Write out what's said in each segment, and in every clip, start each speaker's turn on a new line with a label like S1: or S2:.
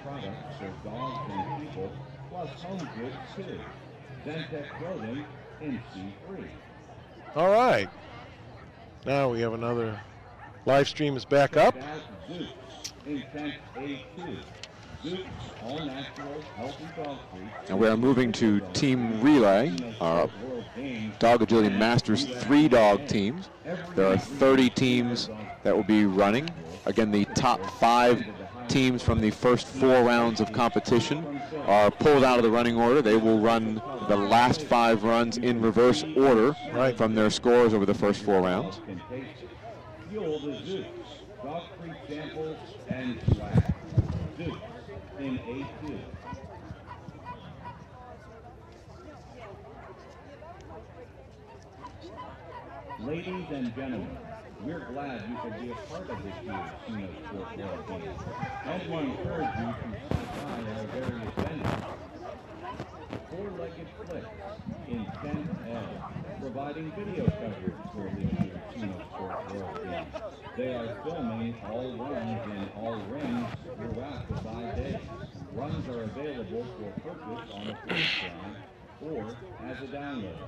S1: products for dogs and people, plus home goods too. Zentek Clothing, NC3.
S2: All right. Now we have another live stream is back up.
S1: Zeus, Intent A2. Zeus, all natural, healthy dog treats.
S3: And we are moving to Team Relay, our Dog Agility Masters 3-dog teams. There are 30 teams that will be running. Again, the top 5 teams from the first 4 rounds of competition are pulled out of the running order. They will run the last 5 runs in reverse order from their scores over the first 4 rounds.
S1: Fuel the Zeus, dog treat samples, and swag. Zeus in A2. Ladies and gentlemen, we're glad you could be a part of this year's Keno Sport World Games, and we encourage you to stop by our various venues. Four-legged flicks in 10L, providing video coverage for this year's Keno Sport World Games. They are filming all runs in all rings throughout the 5 days. Runs are available for purchase on a fleece drive or as a download.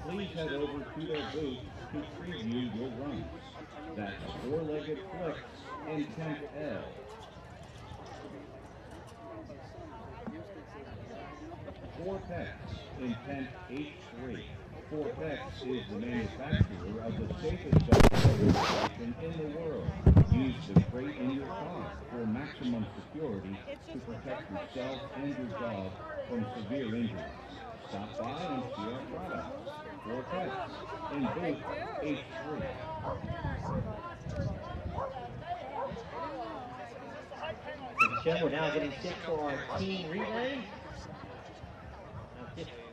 S1: Please head over to their booth to preview your runs. That's Four-legged flicks in 10L. Vortex Intent H3. Vortex is the manufacturer of the safest dog station in the world. Use the crate in your car for maximum security to protect yourself and your dog from severe injuries. Stop by and see our products. Vortex in booth H3.
S4: Michelle, we're now getting set for our team relay.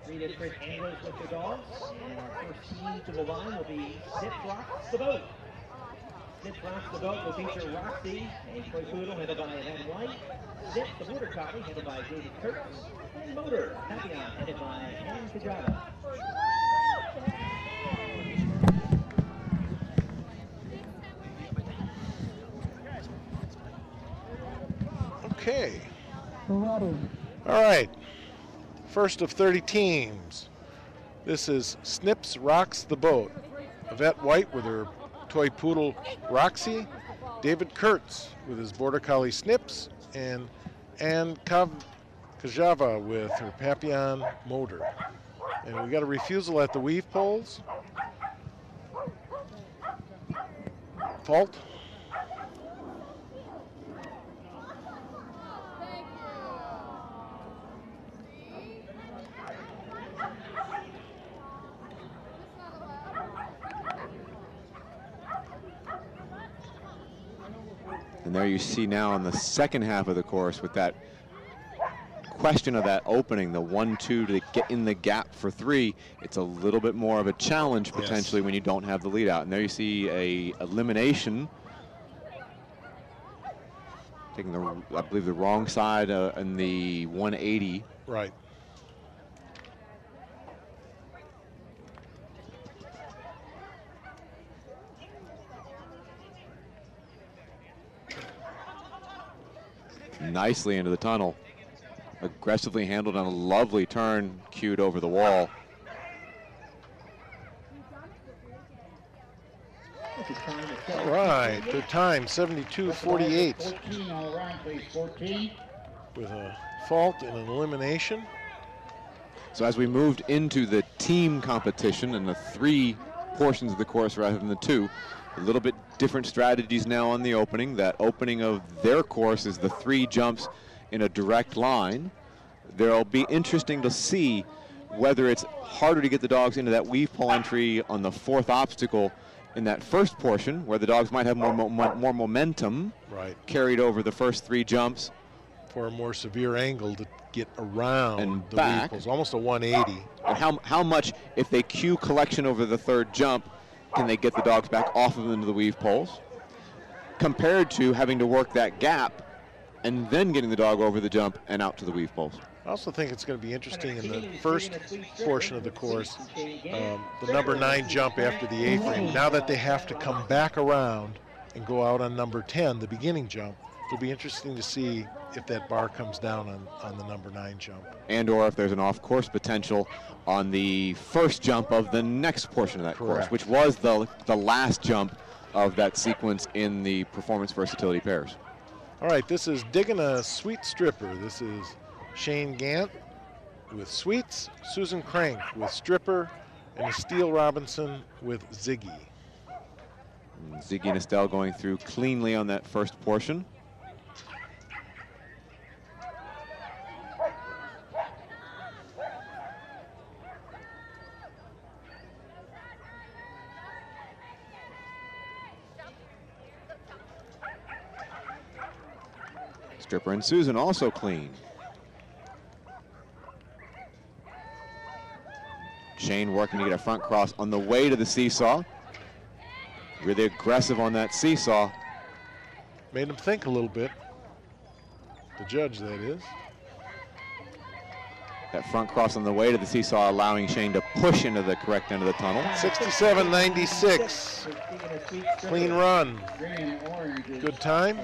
S4: 3 different angles with the dogs, and our first team to the line will be Zip Rocks the Boat. Zip Rocks the Boat will feature Roxy, a toy poodle headed by Ed White, Zip the Border Collie headed by David Kurtz, and Motor Papillon headed by Ann Kajava.
S2: Okay. All right. First of 30 teams. This is Snips Rocks the Boat. Yvette White with her toy poodle Roxy, David Kurtz with his Border Collie Snips, and Ann Kajava with her Papillon Motor. And we got a refusal at the weave poles. Fault.
S3: And there you see now in the second half of the course with that question of that opening, the 1-2 to get in the gap for 3, it's a little bit more of a challenge potentially when you don't have the lead out. And there you see a elimination, taking the, I believe, the wrong side in the 180.
S2: Right.
S3: Nicely into the tunnel. Aggressively handled on a lovely turn, cued over the wall.
S2: All right, their time 72:48 with a fault and an elimination.
S3: So as we moved into the team competition and the 3 portions of the course rather than the 2, a little bit different strategies now on the opening. That opening of their course is the 3 jumps in a direct line. There'll be interesting to see whether it's harder to get the dogs into that weave pole entry on the 4th obstacle in that first portion, where the dogs might have more momentum carried over the first 3 jumps.
S2: For a more severe angle to get around
S3: and
S2: the
S3: back.
S2: weave poles, almost a 180.
S3: And how much, if they cue collection over the 3rd jump, can they get the dogs back off of them into the weave poles, compared to having to work that gap and then getting the dog over the jump and out to the weave poles.
S2: I also think it's going to be interesting in the first portion of the course, the number 9 jump after the A-frame. Now that they have to come back around and go out on number 10, the beginning jump, It'll be interesting to see if that bar comes down on the number 9 jump.
S3: And or if there's an off-course potential on the first jump of the next portion of that course, which was the last jump of that sequence in the performance versatility pairs.
S2: All right, this is Digging a Sweet Stripper. This is Shane Gant with sweets, Susan Crank with stripper, and Estelle Robinson with Ziggy.
S3: And Ziggy and Estelle going through cleanly on that first portion. Stripper and Susan also clean. Shane working to get a front cross on the way to the seesaw. Really aggressive on that seesaw.
S2: Made him think a little bit. The judge, that is.
S3: That front cross on the way to the seesaw allowing Shane to push into the correct end of the tunnel.
S2: 67.96. Clean run. Good time.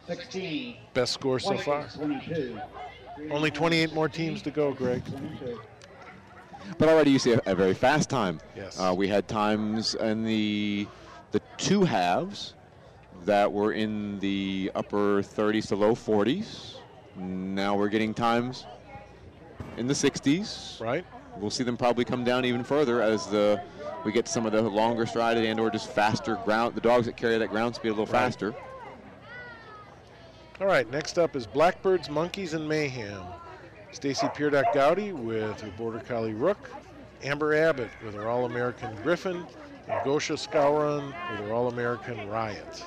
S4: 16.
S2: Best score so far.
S4: 22.
S2: Only 28 more teams to go, Greg.
S3: But already you see a very fast time.
S2: Yes.
S3: We had times in the 2 halves that were in the upper 30s to low 40s. Now we're getting times in the 60s.
S2: Right.
S3: We'll see them probably come down even further as we get some of the longer strided and or just faster ground. The dogs that carry that ground speed a little faster.
S2: All right, next up is Blackbirds, Monkeys, and Mayhem. Stacy Peerdock Gowdy with her Border Collie Rook, Amber Abbott with her All-American Griffin, and Gosha Skowron with her All-American Riot.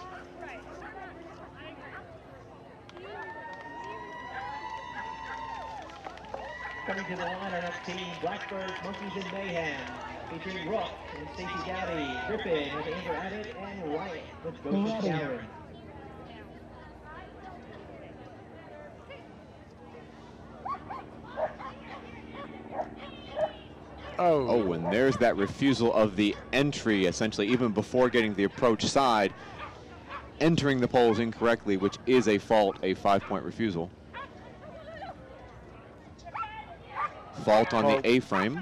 S4: Coming to the line, our next team, Blackbirds, Monkeys, and Mayhem, featuring Rook and Stacy Gowdy, Griffin with Amber Abbott, and Riot with Gosha Skowron.
S3: Oh, and there's that refusal of the entry, essentially, even before getting the approach side, entering the poles incorrectly, which is a fault, a 5-point refusal. Fault on the A-frame.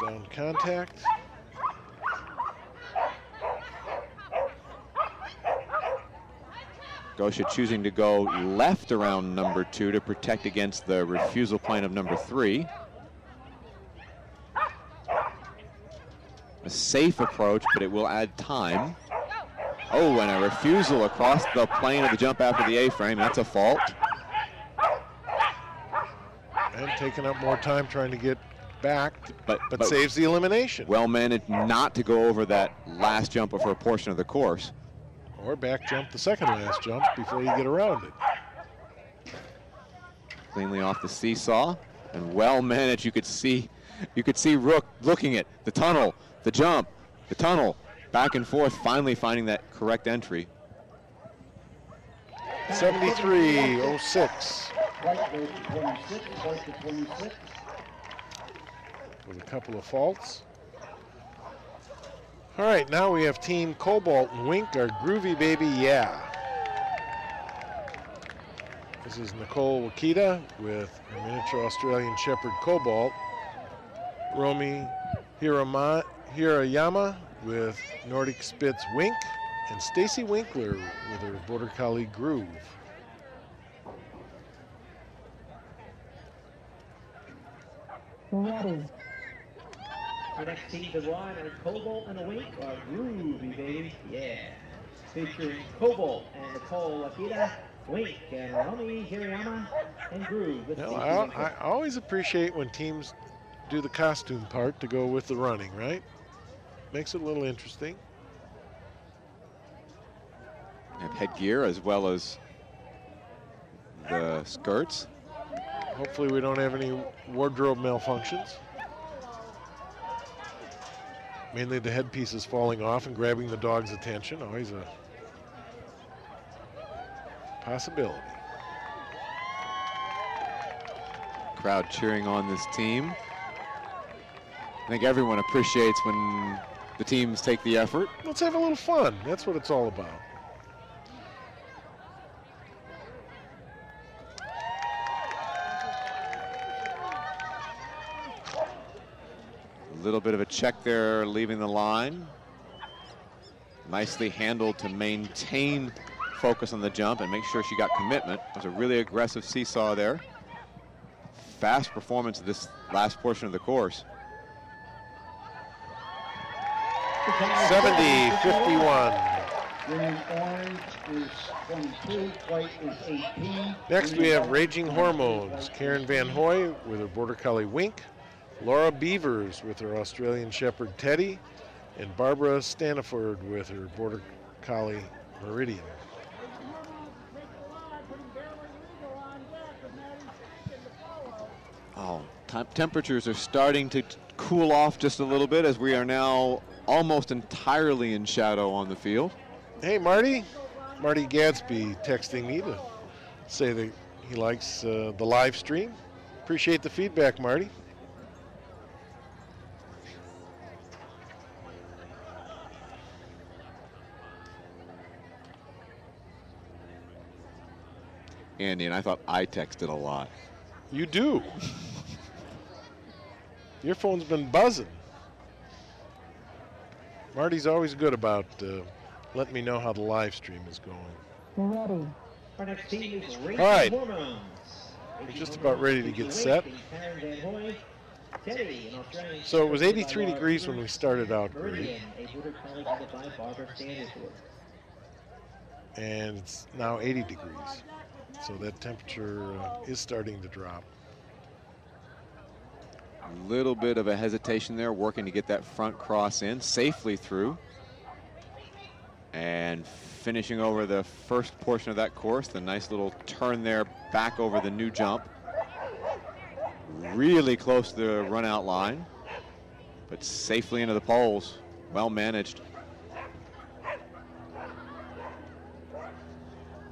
S2: Down contact.
S3: Gosha choosing to go left around number 2 to protect against the refusal plane of number 3. A safe approach, but it will add time. Oh, and a refusal across the plane of the jump after the A-frame. That's a fault.
S2: And taking up more time trying to get back, but saves the elimination.
S3: Well managed not to go over that last jump for a portion of the course.
S2: Or back jump the second last jump before you get around it.
S3: Cleanly off the seesaw, and well managed. You could see Rook looking at the tunnel, the jump, the tunnel, back and forth, finally finding that correct entry.
S2: 73.06. With a couple of faults. All right, now we have Team Cobalt and Wink, our groovy baby, yeah. This is Nicole Wakita with her miniature Australian Shepherd Cobalt. Romy Hirayama with Nordic Spitz Wink, and Stacy Winkler with her Border Collie Groove.
S5: Ready.
S4: The next team to ride are Cobalt and a Wink, our groovy baby, yeah. Featuring Cobalt and Nicole Akita, Wink and Romy Hirayama, and Groove.
S2: You know, I always appreciate when teams do the costume part to go with the running, right? Makes it a little interesting.
S3: Have headgear as well as the skirts.
S2: Hopefully we don't have any wardrobe malfunctions. Mainly the headpieces falling off and grabbing the dog's attention, always a possibility.
S3: Crowd cheering on this team. I think everyone appreciates when the teams take the effort.
S2: Let's have a little fun. That's what it's all about.
S3: little bit of a check there leaving the line. Nicely handled to maintain focus on the jump and make sure she got commitment. It was a really aggressive seesaw there. Fast performance of this last portion of the course.
S2: 70-51.
S5: Green orange is 22, white is 18.
S2: Next we have Raging Hormones. Karen Van Hoy with her Border Collie Wink. Laura Beavers with her Australian Shepherd Teddy. And Barbara Staniford with her Border Collie Meridian.
S3: Oh, temperatures are starting to cool off just a little bit as we are now almost entirely in shadow on the field.
S2: Hey, Marty. Marty Gadsby texting me to say that he likes the live stream. Appreciate the feedback, Marty.
S3: Andy, and I thought I texted a lot.
S2: You do. Your phone's been buzzing. Marty's always good about letting me know how the live stream is going.
S4: Ready. Our next team is Raging
S2: right.
S4: Hormones.
S2: We're just about ready to get set. So it was 83 degrees when we started out, Bertie. And it's now 80 degrees. So that temperature is starting to drop.
S3: A little bit of a hesitation there, working to get that front cross in safely through. And finishing over the first portion of that course, the nice little turn there back over the new jump. Really close to the run out line, but safely into the poles. Well managed.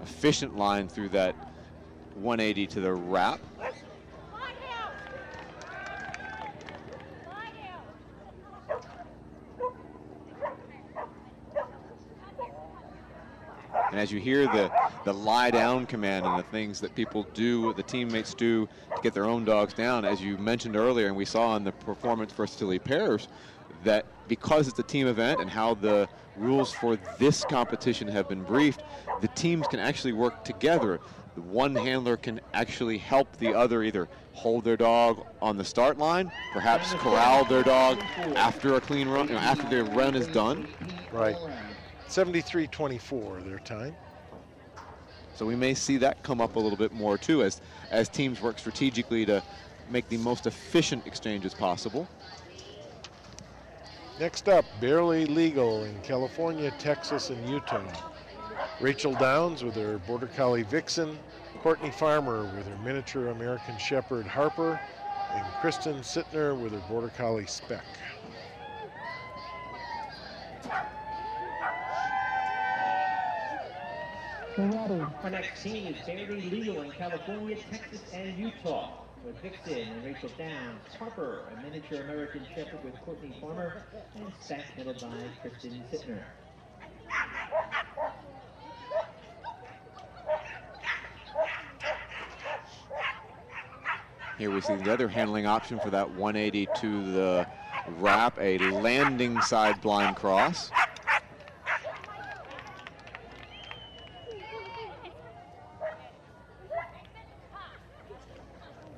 S3: Efficient line through that 180 to the wrap. And as you hear the lie down command and the things that people do, the teammates do to get their own dogs down, as you mentioned earlier, and we saw in the performance versatility pairs, that because it's a team event and how the rules for this competition have been briefed, the teams can actually work together. The one handler can actually help the other either hold their dog on the start line, perhaps corral their dog after a clean run, after their run is done.
S2: Right. 73-24 their time.
S3: So we may see that come up a little bit more too as teams work strategically to make the most efficient exchanges possible.
S2: Next up, Barely Legal in California, Texas, and Utah. Rachel Downs with her Border Collie Vixen, Courtney Farmer with her miniature American Shepherd Harper, and Kristen Sittner with her Border Collie Speck.
S4: Ready. Our next team is Barely Legal in California, Texas, and Utah, with Vixen and Rachel Downs, Harper, a miniature American Shepherd with Courtney Farmer, and Speck headed by Kristen Sittner.
S3: Here we see the other handling option for that 180 to the wrap, a landing side blind cross.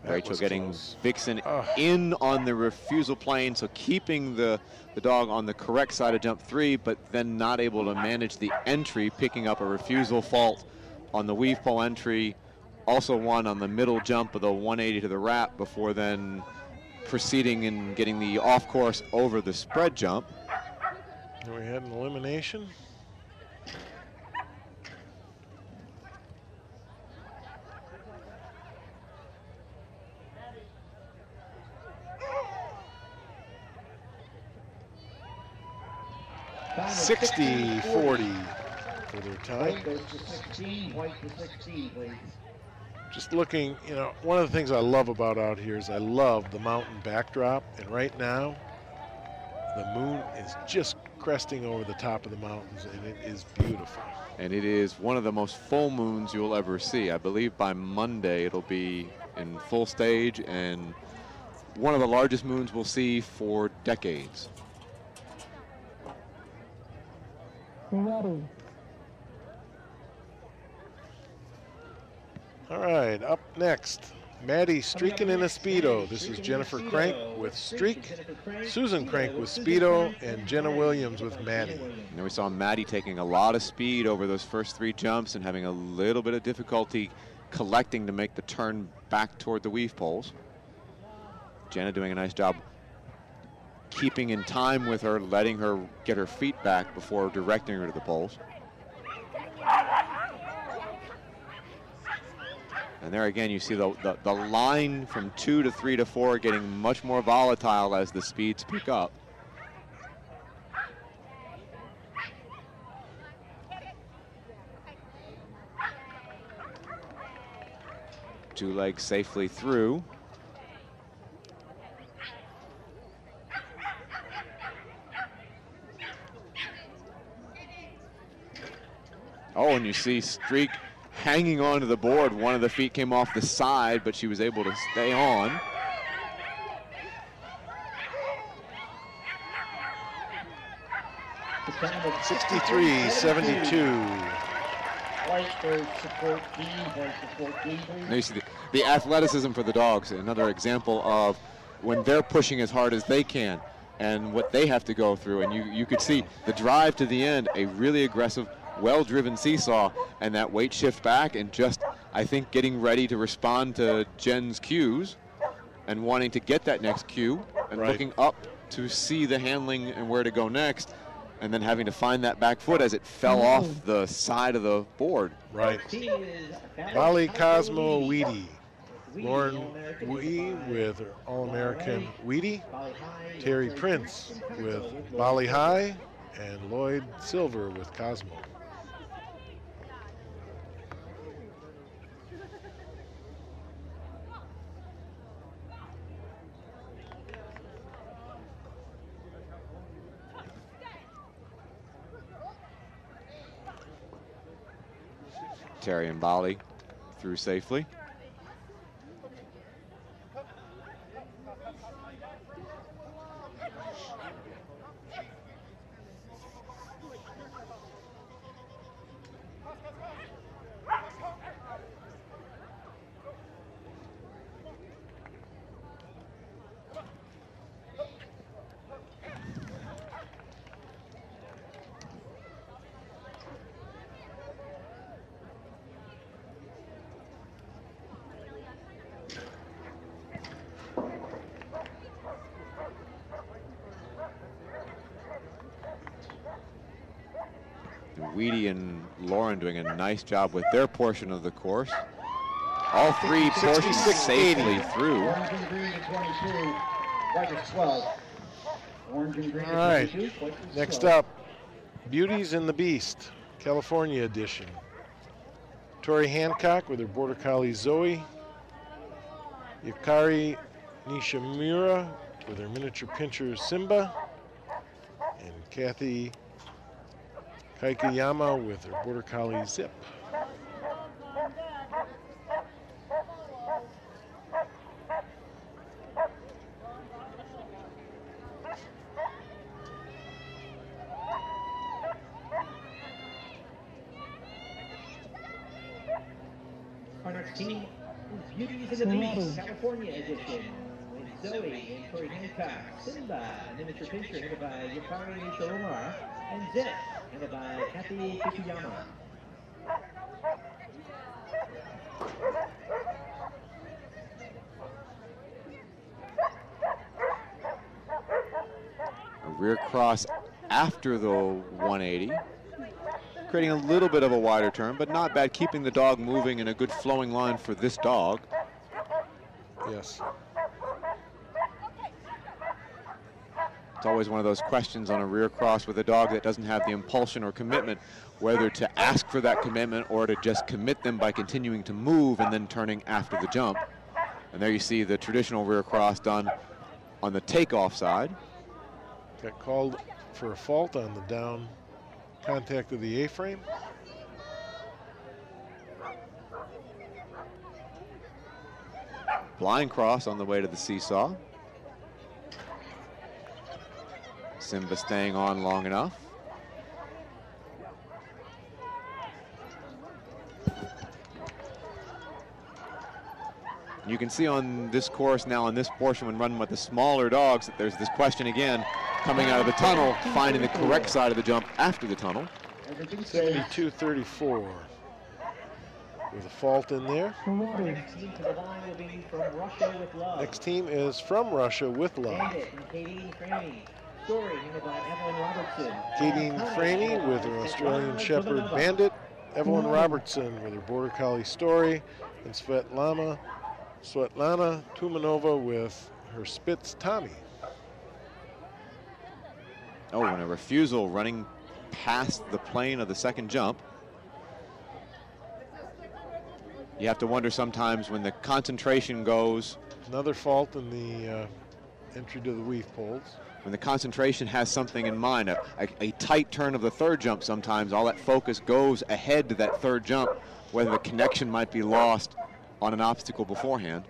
S3: Rachel getting close. Vixen in on the refusal plane, so keeping the dog on the correct side of jump 3, but then not able to manage the entry, picking up a refusal fault on the weave pole entry. Also one on the middle jump of the 180 to the wrap before then proceeding and getting the off course over the spread jump.
S2: And we had an elimination. $60-40 for their time.
S5: White goes to 16, white to 16, please.
S2: Just looking, one of the things I love about out here is I love the mountain backdrop. And right now, the moon is just cresting over the top of the mountains, and it is beautiful.
S3: And it is one of the most full moons you'll ever see. I believe by Monday it'll be in full stage and one of the largest moons we'll see for decades.
S2: All right, up next, Maddie streaking in a Speedo. This is Jennifer Crank with Streak, Susan Crank with Speedo, and Jenna Williams with Maddie.
S3: And we saw Maddie taking a lot of speed over those first 3 jumps and having a little bit of difficulty collecting to make the turn back toward the weave poles. Jenna doing a nice job keeping in time with her, letting her get her feet back before directing her to the poles. And there again, you see the line from 2 to 3 to 4 getting much more volatile as the speeds pick up. Two legs safely through. Oh, and you see Streak hanging onto the board. One of the feet came off the side, but she was able to stay on.
S2: $63.72.
S5: White for support B, white support B.
S3: Now you see the athleticism for the dogs, another example of when they're pushing as hard as they can and what they have to go through. And you could see the drive to the end, a really aggressive, well-driven seesaw, and that weight shift back and just, I think, getting ready to respond to Jen's cues and wanting to get that next cue and looking up to see the handling and where to go next, and then having to find that back foot as it fell off the side of the board.
S2: Right. Molly Cosmo Weedy. Lauren Wee with her All-American Weedy. Terry Prince with Bali High. And Lloyd Silver with Cosmo.
S3: Terry and Bali through safely. Weedy and Lauren doing a nice job with their portion of the course. All 3 portions safely through.
S5: Orange and green to 22, white is 12. Orange and green
S2: All right,
S5: to 22, white is
S2: next
S5: 12.
S2: up, Beauties and the Beast, California edition. Tori Hancock with her Border Collie Zoe. Yukari Nishimura with her miniature pincher Simba. And Kathy Kaikuyama with her Border Collie Zip.
S4: Our next team is Beauties and the Beast, California edition, with Zoe and Tori Hancock, Simba, a miniature pincher headed by Yukari Nishimura, and Zip, headed by Kathy Kikuyama.
S3: A rear cross after the 180. Creating a little bit of a wider turn, but not bad, keeping the dog moving in a good flowing line for this dog.
S2: Yes.
S3: It's always one of those questions on a rear cross with a dog that doesn't have the impulsion or commitment, whether to ask for that commitment or to just commit them by continuing to move and then turning after the jump. And there you see the traditional rear cross done on the takeoff side.
S2: Got called for a fault on the down contact of the A-frame.
S3: Blind cross on the way to the seesaw. Simba staying on long enough. You can see on this course now, on this portion, when running with the smaller dogs, that there's this question again, coming out of the tunnel, finding the correct side of the jump after the tunnel.
S2: 72-34. With a fault in there. Next team is from Russia with love. Kadeen Franey with her Australian Shepherd Bandit. Evelyn Robertson with her Border Collie Story. And Svetlana Tumanova with her Spitz Tommy.
S3: Oh, and a refusal running past the plane of the second jump. You have to wonder sometimes when the concentration goes.
S2: Another fault in the entry to the weave poles.
S3: When the concentration has something in mind, a tight turn of the third jump, sometimes all that focus goes ahead to that third jump, whether the connection might be lost on an obstacle beforehand.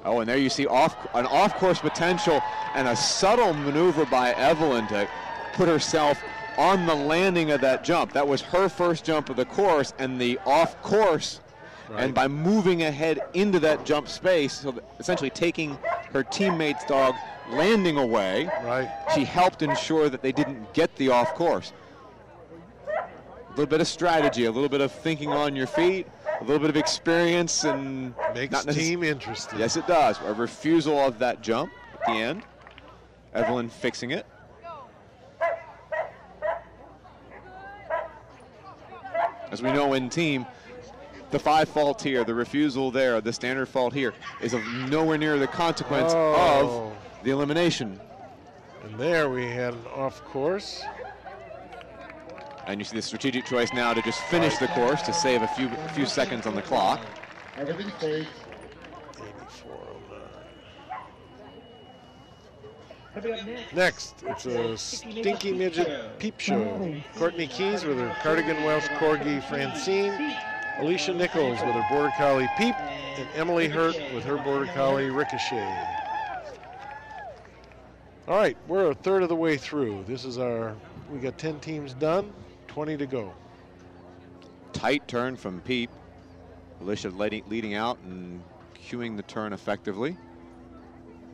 S3: Oh, and there you see an off-course potential and a subtle maneuver by Evelyn to put herself on the landing of that jump. That was her first jump of the course, and the off-course, right. And by moving ahead into that jump space, so essentially taking her teammate's dog landing away,
S2: right.
S3: She helped ensure that they didn't get the off-course. A little bit of strategy, a little bit of thinking on your feet, a little bit of experience, and
S2: makes the team interesting.
S3: Yes, it does. A refusal of that jump at the end. Evelyn fixing it. As we know in team, the 5 fault here, the refusal there, the standard fault here is of nowhere near the consequence of the elimination.
S2: And there we had an off course.
S3: And you see the strategic choice now to just finish the course to save a few seconds on the clock.
S5: Everything stays.
S2: 84:09. Next, it's a Stinky Midget Peep Show. Courtney Keys with her Cardigan Welsh Corgi Francine. Alicia Nichols with her Border Collie Peep. And Emily Hurt with her Border Collie Ricochet. All right, we're a third of the way through. We got 10 teams done, 20 to go.
S3: Tight turn from Peep. Alicia leading out and cueing the turn effectively.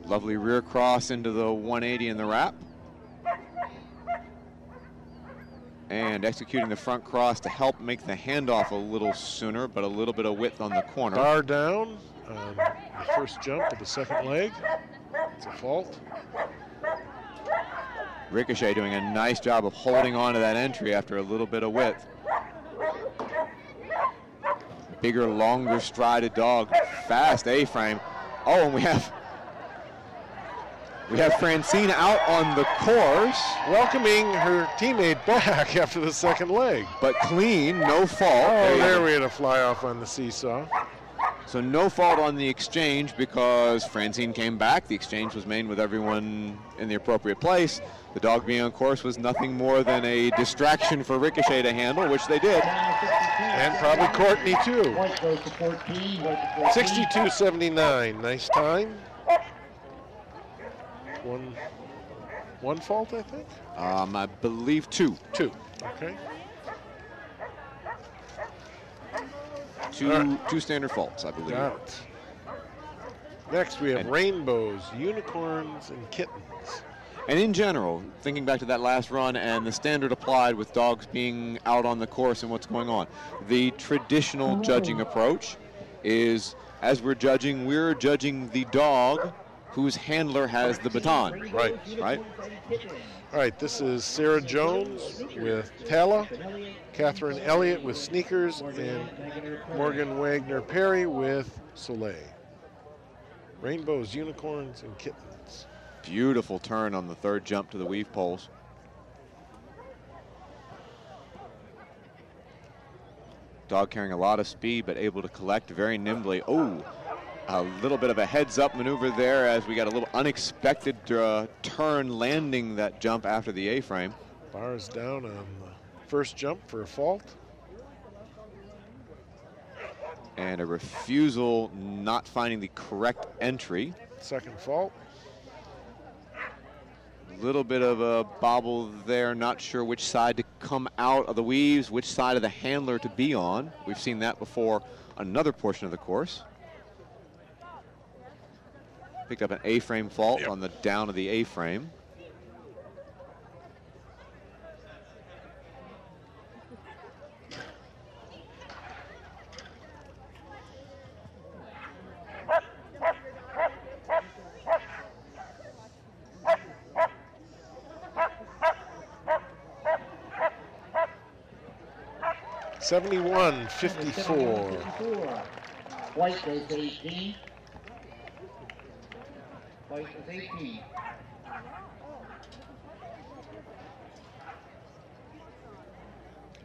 S3: Lovely rear cross into the 180 in the wrap. And executing the front cross to help make the handoff a little sooner, but a little bit of width on the corner.
S2: Bar down on the first jump of the second leg. It's a fault.
S3: Ricochet doing a nice job of holding on to that entry after a little bit of width. Bigger, longer strided dog, fast A-frame. Oh, and we have Francine out on the course.
S2: Welcoming her teammate back after the second leg.
S3: But clean, no fault.
S2: Oh, there we had a fly off on the seesaw.
S3: So no fault on the exchange because Francine came back. The exchange was made with everyone in the appropriate place. The dog being on course was nothing more than a distraction for Ricochet to handle, which they did.
S2: And probably Courtney too. 62-79, nice time. One fault, I think?
S3: I believe two.
S2: Two, okay.
S3: Two standard faults, I believe.
S2: Got it. Next, we have rainbows, unicorns, and kittens.
S3: And in general, thinking back to that last run and the standard applied with dogs being out on the course and what's going on, the traditional judging approach is, as we're judging the dog whose handler has the baton.
S2: Right. All right, this is Sarah Jones with Tala, Catherine Elliott with Sneakers, and Morgan Wagner Perry with Soleil. Rainbows, unicorns, and kittens.
S3: Beautiful turn on the third jump to the weave poles. Dog carrying a lot of speed, but able to collect very nimbly. Oh, a little bit of a heads-up maneuver there as we got a little unexpected turn landing that jump after the A-frame.
S2: Bars down on the first jump for a fault.
S3: And a refusal not finding the correct entry.
S2: second fault.
S3: A little bit of a bobble there, not sure which side to come out of the weaves, which side of the handler to be on. We've seen that before another portion of the course. Picked up an A-frame fault on the down of the A-frame.
S2: $71.54.
S5: White goes 18. White is 18.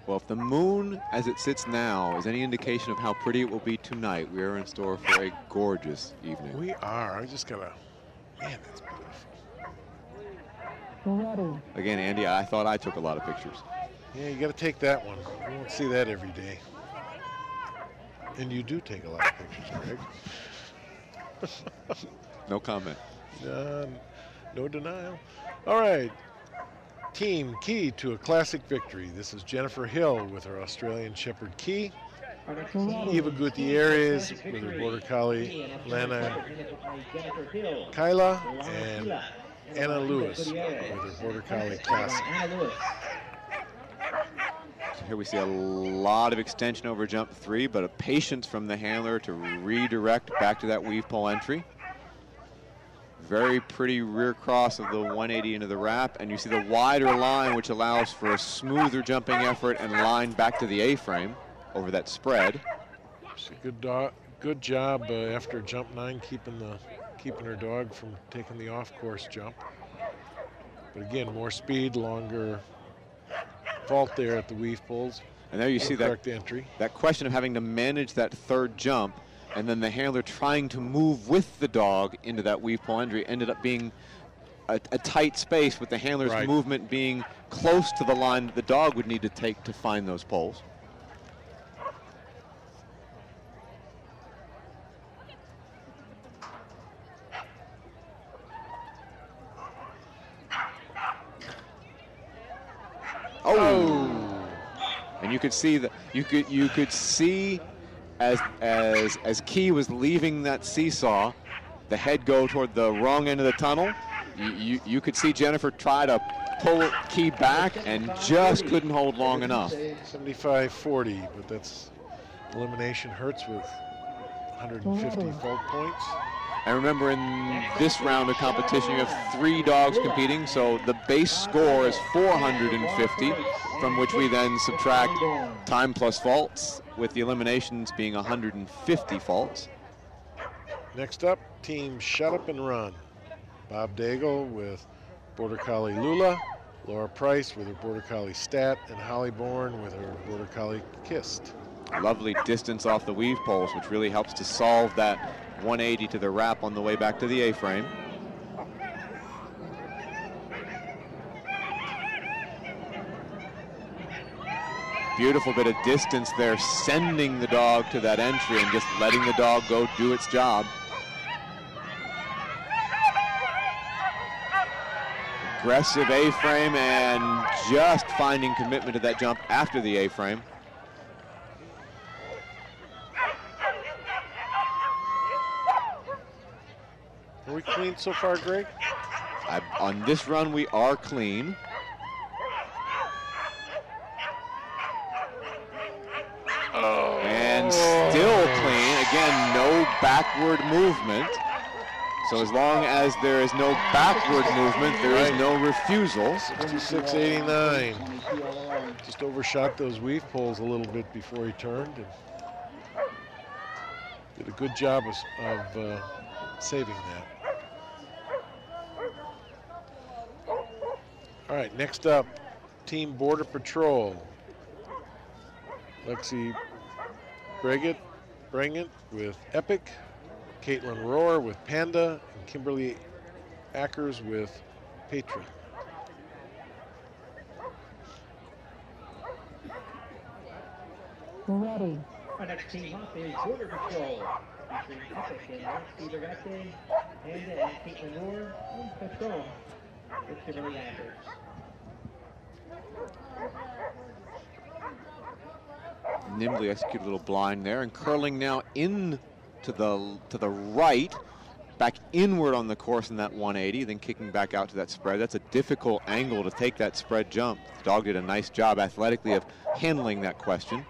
S3: Well, if the moon, as it sits now, is any indication of how pretty it will be tonight, we are in store for a gorgeous evening.
S2: We are. I just gotta. Man, that's beautiful.
S3: Again, Andy, I thought I took a lot of pictures.
S2: Yeah, you gotta take that one. You won't see that every day. And you do take a lot of pictures, Greg.
S3: No comment.
S2: No denial. All right. Team key to a classic victory. This is Jennifer Hill with her Australian Shepherd Key. Eva Gutierrez with her Border Collie Lana Kyla, and Anna Lewis with her Border Collie Classic.
S3: So here we see a lot of extension over jump 3, but a patience from the handler to redirect back to that weave pole entry. Very pretty rear cross of the 180 into the wrap, and you see the wider line, which allows for a smoother jumping effort and line back to the A-frame over that spread.
S2: It's a good job after jump 9, keeping her dog from taking the off-course jump. But again, more speed, longer vault there at the weave poles.
S3: And there you see that
S2: entry.
S3: That question of having to manage that third jump, and then the handler trying to move with the dog into that weave pole entry ended up being a tight space, with the handler's movement being close to the line that the dog would need to take to find those poles. Oh! And you could see that you could see as Key was leaving that seesaw, the head go toward the wrong end of the tunnel. You could see Jennifer try to pull Key back and just couldn't hold long enough.
S2: 75-40, but that's elimination. Hurts with 150 fault points.
S3: And remember, in this round of competition, you have 3 dogs competing, so the base score is 450, from which we then subtract time plus faults, with the eliminations being 150 faults.
S2: Next up, team Shut Up and Run. Bob Daigle with Border Collie Lula, Laura Price with her Border Collie Stat, and Holly Bourne with her Border Collie Kissed.
S3: Lovely distance off the weave poles, which really helps to solve that 180 to the wrap on the way back to the A-frame. Beautiful bit of distance there, sending the dog to that entry and just letting the dog go do its job. Aggressive A-frame and just finding commitment to that jump after the A-frame.
S2: Are we clean so far, Greg?
S3: On this run, we are clean.
S2: Oh.
S3: And still clean. Again, no backward movement. So as long as there is no backward movement, there is no refusal.
S2: 66.89. Just overshot those weave poles a little bit before he turned. And did a good job of saving that. All right, next up, Team Border Patrol. Lexi Bringett with Epic, Caitlin Rohr with Panda, and Kimberly Ackers with Patriot.
S4: Ready. Our next team up is Border Patrol, featuring Epic and Lexi Bringett, And Caitlin Moore and Patron with Kimberly Andrews.
S3: Nimbly execute a little blind there, and curling now in to the right, back inward on the course in that 180, then kicking back out to that spread. That's a difficult angle to take that spread jump. The dog did a nice job athletically of handling that question.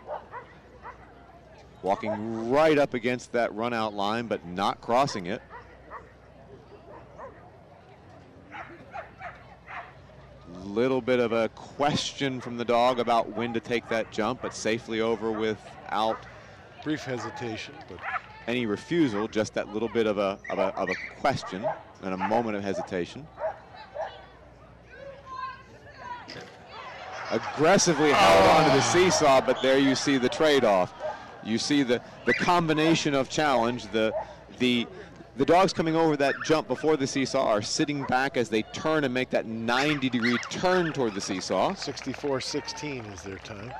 S3: Walking right up against that run out line, but not crossing it. Little bit of a question from the dog about when to take that jump, but safely over without
S2: Brief hesitation, but
S3: any refusal, just that little bit of a question and a moment of hesitation. Aggressively held onto the seesaw, but there you see the trade-off. You see the combination of challenge. The dogs coming over that jump before the seesaw are sitting back as they turn and make that 90-degree turn toward the seesaw.
S2: 64-16 is their time.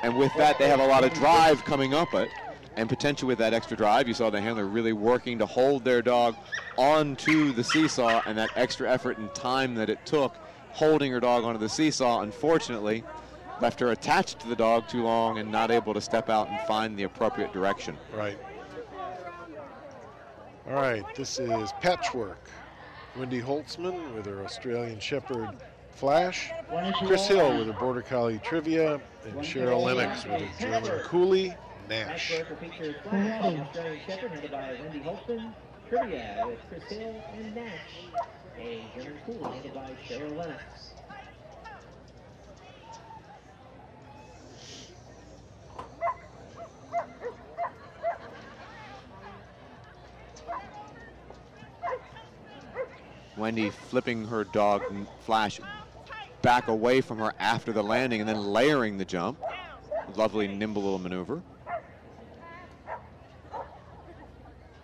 S3: And with that, they have a lot of drive coming up it. And potentially with that extra drive, you saw the handler really working to hold their dog onto the seesaw, and that extra effort and time that it took holding her dog onto the seesaw, unfortunately, left her attached to the dog too long and not able to step out and find the appropriate direction.
S2: Right. All right, this is Patchwork. Wendy Holtzman with her Australian Shepherd Flash. Chris Hill with her Border Collie Trivia. And Cheryl Lennox with her German Coolie, Nash.
S4: Patchwork features Flash, Australian Shepherd, headed by Wendy Holtzman. Trivia with Chris Hill and Nash. A German Coolie headed by Cheryl Lennox.
S3: Wendy flipping her dog Flash back away from her after the landing and then layering the jump. Lovely, nimble little maneuver.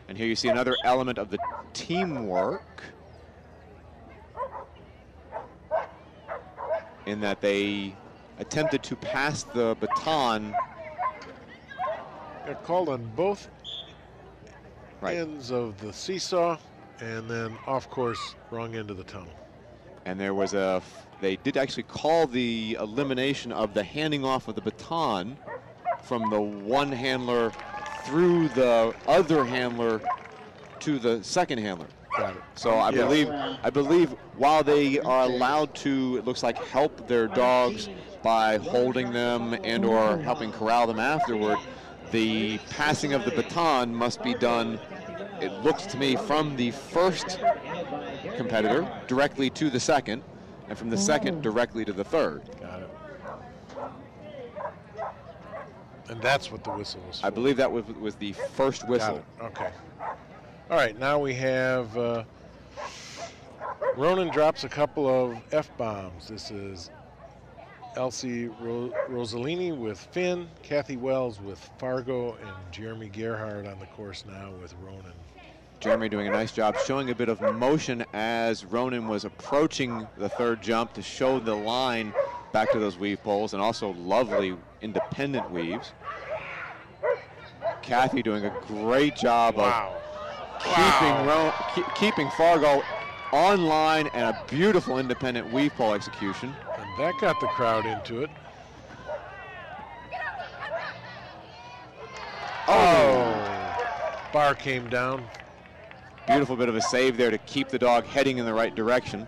S3: And here you see another element of the teamwork in that they attempted to pass the baton.
S2: Got called on both ends of the seesaw, and then off course, wrong end of the tunnel.
S3: And there was they did actually call the elimination of the handing off of the baton from the one handler through the other handler to the second handler.
S2: Got it.
S3: So I believe while they are allowed to, it looks like, help their dogs by holding them and or helping corral them afterward, the passing of the baton must be done, it looks to me, from the first competitor directly to the second, and from the second directly to the third.
S2: Got it. And that's what the whistle was for.
S3: I believe that was the first whistle.
S2: Got it. Okay. All right, now we have Ronan drops a couple of F-bombs. This is Elsie Rossellini with Finn, Kathy Wells with Fargo, and Jeremy Gerhard on the course now with Ronan.
S3: Jeremy doing a nice job showing a bit of motion as Ronan was approaching the third jump to show the line back to those weave poles, and also lovely independent weaves. Kathy doing a great job of keeping Fargo on line, and a beautiful independent weave pole execution.
S2: And that got the crowd into it. Oh! Bar came down.
S3: Beautiful bit of a save there to keep the dog heading in the right direction.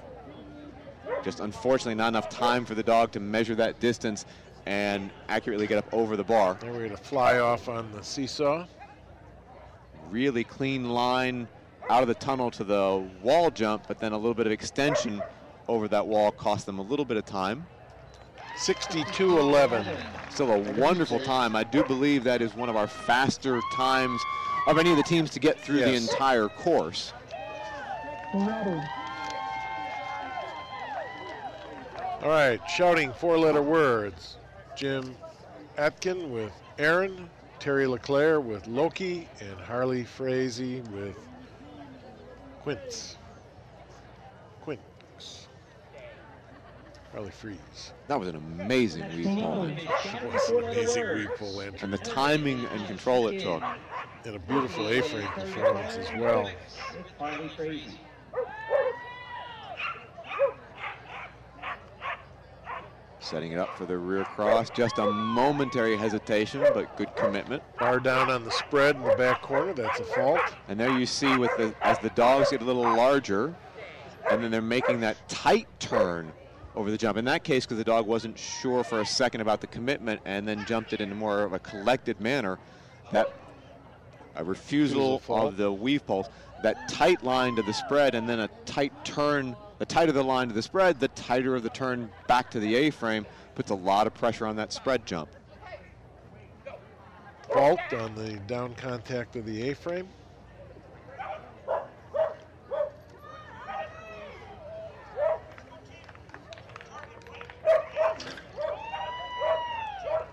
S3: Just unfortunately not enough time for the dog to measure that distance and accurately get up over the bar.
S2: Then we're going to fly off on the seesaw.
S3: Really clean line out of the tunnel to the wall jump, but then a little bit of extension over that wall cost them a little bit of time.
S2: 62-11.
S3: Still a wonderful time. I do believe that is one of our faster times of any of the teams to get through the entire course.
S2: All right, shouting four-letter words. Jim Atkin with Aaron, Terry LeClaire with Loki, and Harley Frazee with Quince. Harley Freeze.
S3: That was an amazing weave pole.
S2: That was an amazing weave pole entry.
S3: And the timing and control it took.
S2: And a beautiful A-frame performance as well.
S4: It's Harley Crazy.
S3: Setting it up for the rear cross. Just a momentary hesitation, but good commitment.
S2: Bar down on the spread in the back corner. That's a fault.
S3: And there you see with as the dogs get a little larger, and then they're making that tight turn over the jump. In that case, because the dog wasn't sure for a second about the commitment and then jumped it in more of a collected manner, that a refusal of the weave pulse, that tight line to the spread and then a tight turn. The tighter the line to the spread, the tighter of the turn back to the A-frame, puts a lot of pressure on that spread jump.
S2: Fault on the down contact of the A-frame.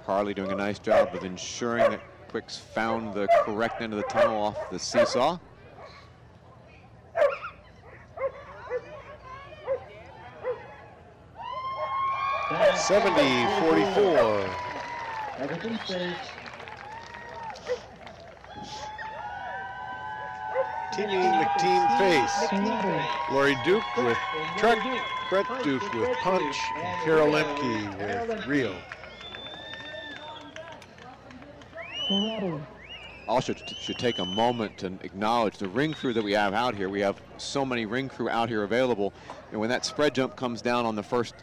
S3: Harley doing a nice job of ensuring that Quicks found the correct end of the tunnel off the seesaw.
S2: $70-44.
S5: Everything says
S2: Team McTeam face. Lori Duke with truck, Brett Duke with punch, and Carol Lemke with reel.
S3: Also should take a moment to acknowledge the ring crew that we have out here. We have so many ring crew out here available, and when that spread jump comes down on the first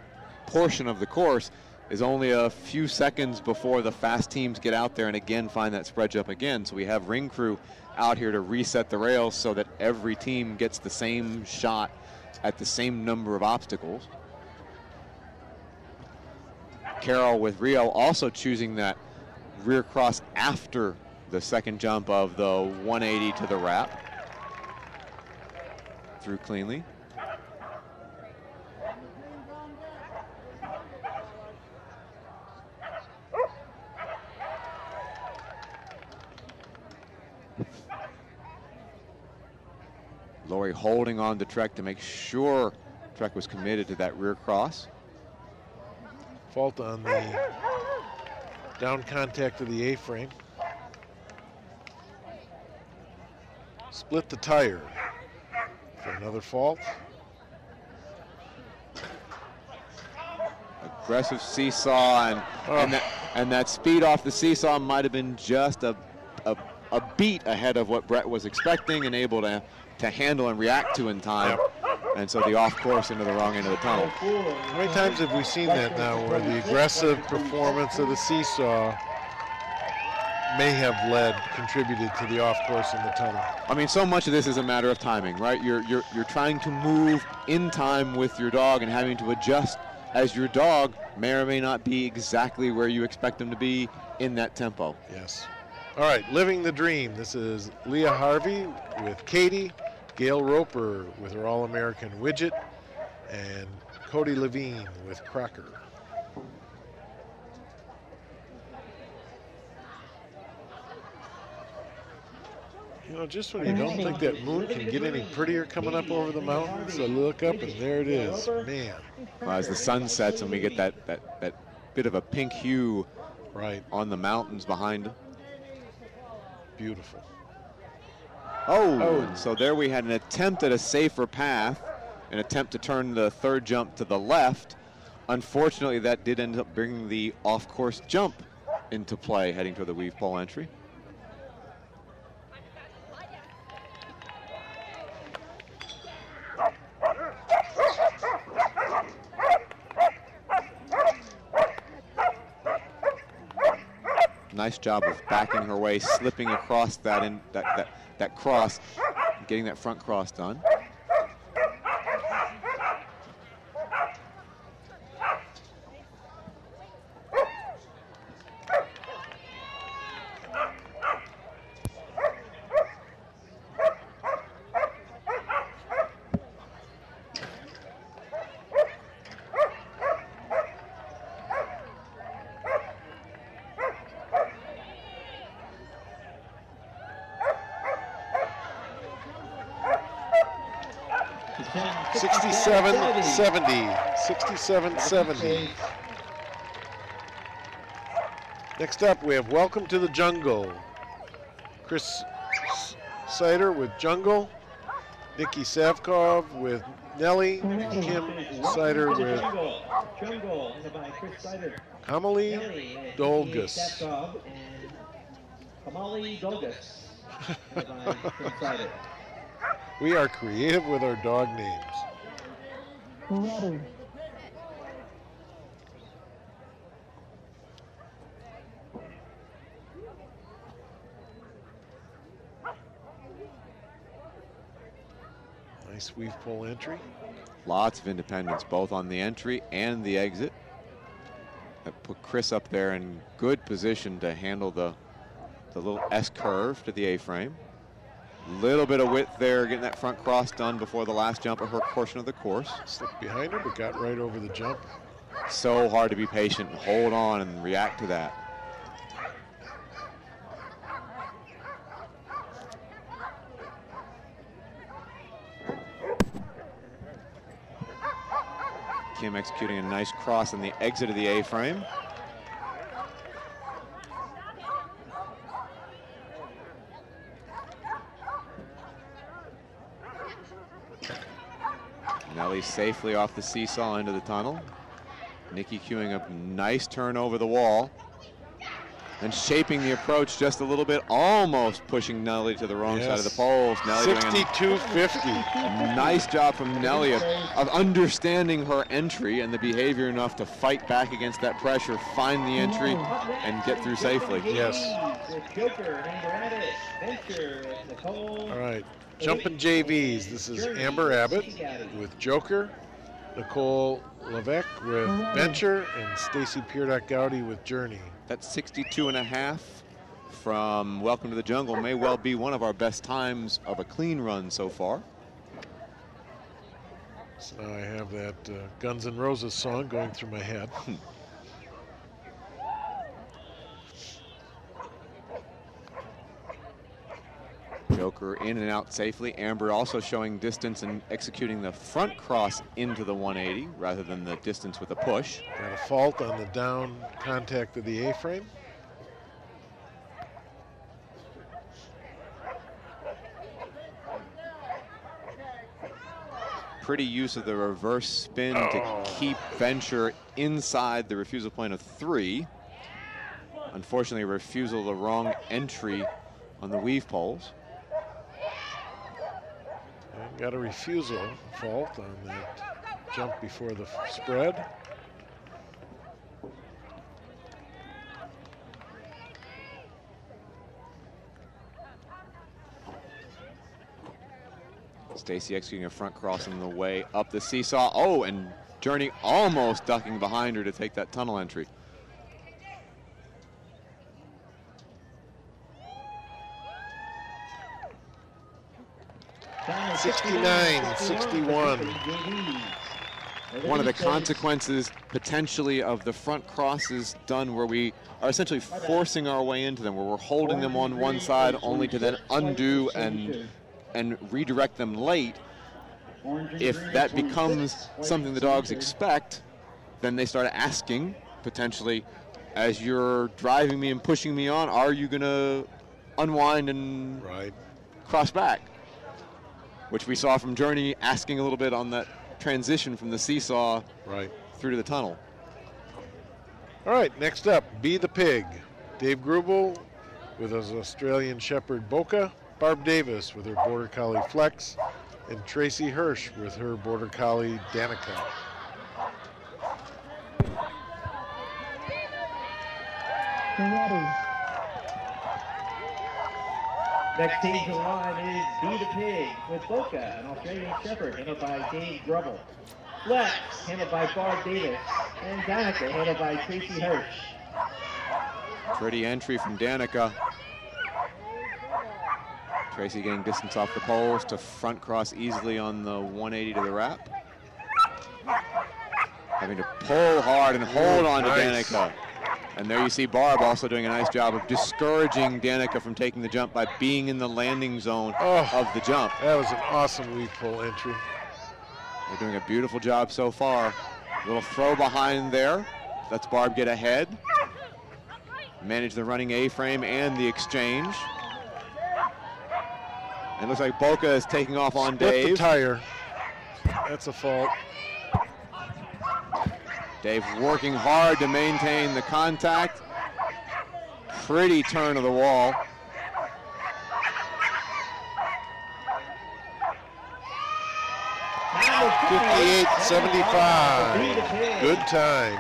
S3: portion of the course is only a few seconds before the fast teams get out there and again find that spread jump again. So we have ring crew out here to reset the rails so that every team gets the same shot at the same number of obstacles. Carol with Rio also choosing that rear cross after the second jump of the 180 to the wrap. Through cleanly. Lori holding on to Trek to make sure Trek was committed to that rear cross.
S2: Fault on the down contact of the A-frame. Split the tire for another fault.
S3: Aggressive seesaw and that speed off the seesaw might have been just a beat ahead of what Brett was expecting and able to handle and react to in time. And so the off course into the wrong end of the tunnel.
S2: How many times have we seen that now where the aggressive performance of the seesaw may have contributed to the off course in the tunnel?
S3: I mean, so much of this is a matter of timing, right? You're trying to move in time with your dog and having to adjust as your dog may or may not be exactly where you expect them to be in that tempo.
S2: Yes. All right, Living the Dream. This is Leah Harvey with Katie, Gail Roper with her All-American Widget, and Cody Levine with Crocker. You know, just when you don't think that moon can get any prettier coming up over the mountains, I look up and there it is. Man.
S3: Well, as the sun sets and we get that bit of a pink hue
S2: right
S3: on the mountains behind.
S2: Beautiful.
S3: Oh, so there we had an attempt at a safer path, an attempt to turn the third jump to the left. Unfortunately, that did end up bringing the off-course jump into play, heading to the weave pole entry. Nice job of backing her way, slipping across that cross, getting that front cross done.
S2: $67.70. Next up, we have Welcome to the Jungle. Chris Sider with Jungle, Nikki Savkov with Nelly, and Kim Sider with
S4: Jungle, headed by Chris Sider.
S2: Kamali Dolgus.
S4: Savkov and Kamali Dolgus, headed by Chris Sider.
S2: We are creative with our dog names.
S6: Ready.
S2: Nice weave pole entry.
S3: Lots of independence, both on the entry and the exit. That put Chris up there in good position to handle the little S curve to the A-frame. Little bit of width there, getting that front cross done before the last jump of her portion of the course.
S2: Slipped behind her, but got right over the jump.
S3: So hard to be patient and hold on and react to that. Kim executing a nice cross on the exit of the A-frame. Nelly safely off the seesaw into the tunnel. Nikki queuing up a nice turn over the wall. And shaping the approach just a little bit, almost pushing Nelly to the wrong side of the poles. Nelly doing
S2: 62.50.
S3: a nice job from Nelly of understanding her entry and the behavior enough to fight back against that pressure, find the entry, and get through safely.
S2: Yes.
S4: Joker, Amber Abbott, Venture, Nicole.
S2: All right, jumping JVs. This is Amber Abbott with Joker, Nicole Levesque with Venture, and Stacy Pierdock-Gowdy with Journey.
S3: That 62.5 from Welcome to the Jungle may well be one of our best times of a clean run so far.
S2: So now I have that Guns N' Roses song going through my head.
S3: Joker in and out safely. Amber also showing distance and executing the front cross into the 180 rather than the distance with a push.
S2: Got a fault on the down contact of the A-frame.
S3: Pretty use of the reverse spin to keep Venture inside the refusal plane of 3. Unfortunately, a refusal, the wrong entry on the weave poles.
S2: And got a refusal fault on that jump before the spread.
S3: Stacy executing a front cross on the way up the seesaw. Oh, and Journey almost ducking behind her to take that tunnel entry.
S4: Time is
S2: 69-61.
S3: One of the consequences potentially of the front crosses done where we are essentially forcing our way into them, where we're holding them on one side only to then undo and redirect them late. If that becomes something the dogs expect, then they start asking, potentially, as you're driving me and pushing me on, are you going to unwind and cross back? Which we saw from Journey asking a little bit on that transition from the seesaw through to the tunnel.
S2: All right, next up, Be the Pig. Dave Grubel with his Australian Shepherd Boca, Barb Davis with her Border Collie Flex, and Tracy Hirsch with her Border Collie Danica.
S6: Ready.
S4: Next team to the line is Be the Pig with Boca, an Australian Shepherd, handled by Dave Grubel. Flex, handled by Barb Davis, and Danica, handled by Tracy Hirsch.
S3: Pretty entry from Danica. Tracy getting distance off the poles to front cross easily on the 180 to the wrap. Having to pull hard and hold on to Danica. And there you see Barb also doing a nice job of discouraging Danica from taking the jump by being in the landing zone of the jump.
S2: That was an awesome weave pole entry.
S3: They're doing a beautiful job so far. Little throw behind there. Lets Barb get ahead. Manage the running A-frame and the exchange. And it looks like Boca is taking off on
S2: Split
S3: Dave.
S2: the tire. That's a fault.
S3: Dave working hard to maintain the contact. Pretty turn of the wall.
S2: .58.75. Good time.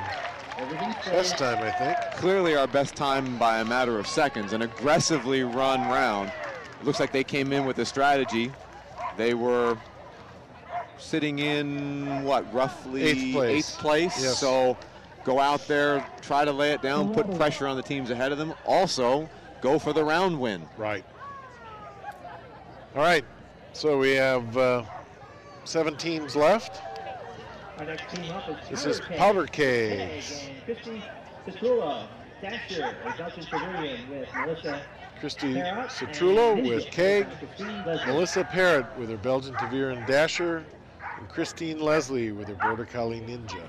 S2: Best time, I think.
S3: Clearly our best time by a matter of seconds. An aggressively run round. It looks like they came in with a strategy. They were sitting in, what, roughly eighth place?
S2: Yes.
S3: So go out there, try to lay it down, put pressure on the teams ahead of them. Also, go for the round win.
S2: Right. All right. So we have 7 teams left.
S4: Our next team up is
S2: This is Powder Kegs.
S4: Christy Citrullo, Dasher, and Dustin Treverian with Melissa
S2: Christy
S4: Parrott,
S2: Citrullo
S4: and
S2: with
S4: Ninja,
S2: Keg.
S4: Christine Leslie.
S2: Melissa Parrott with her Belgian Taviran Dasher. And Christine Leslie with her Border Collie Ninja.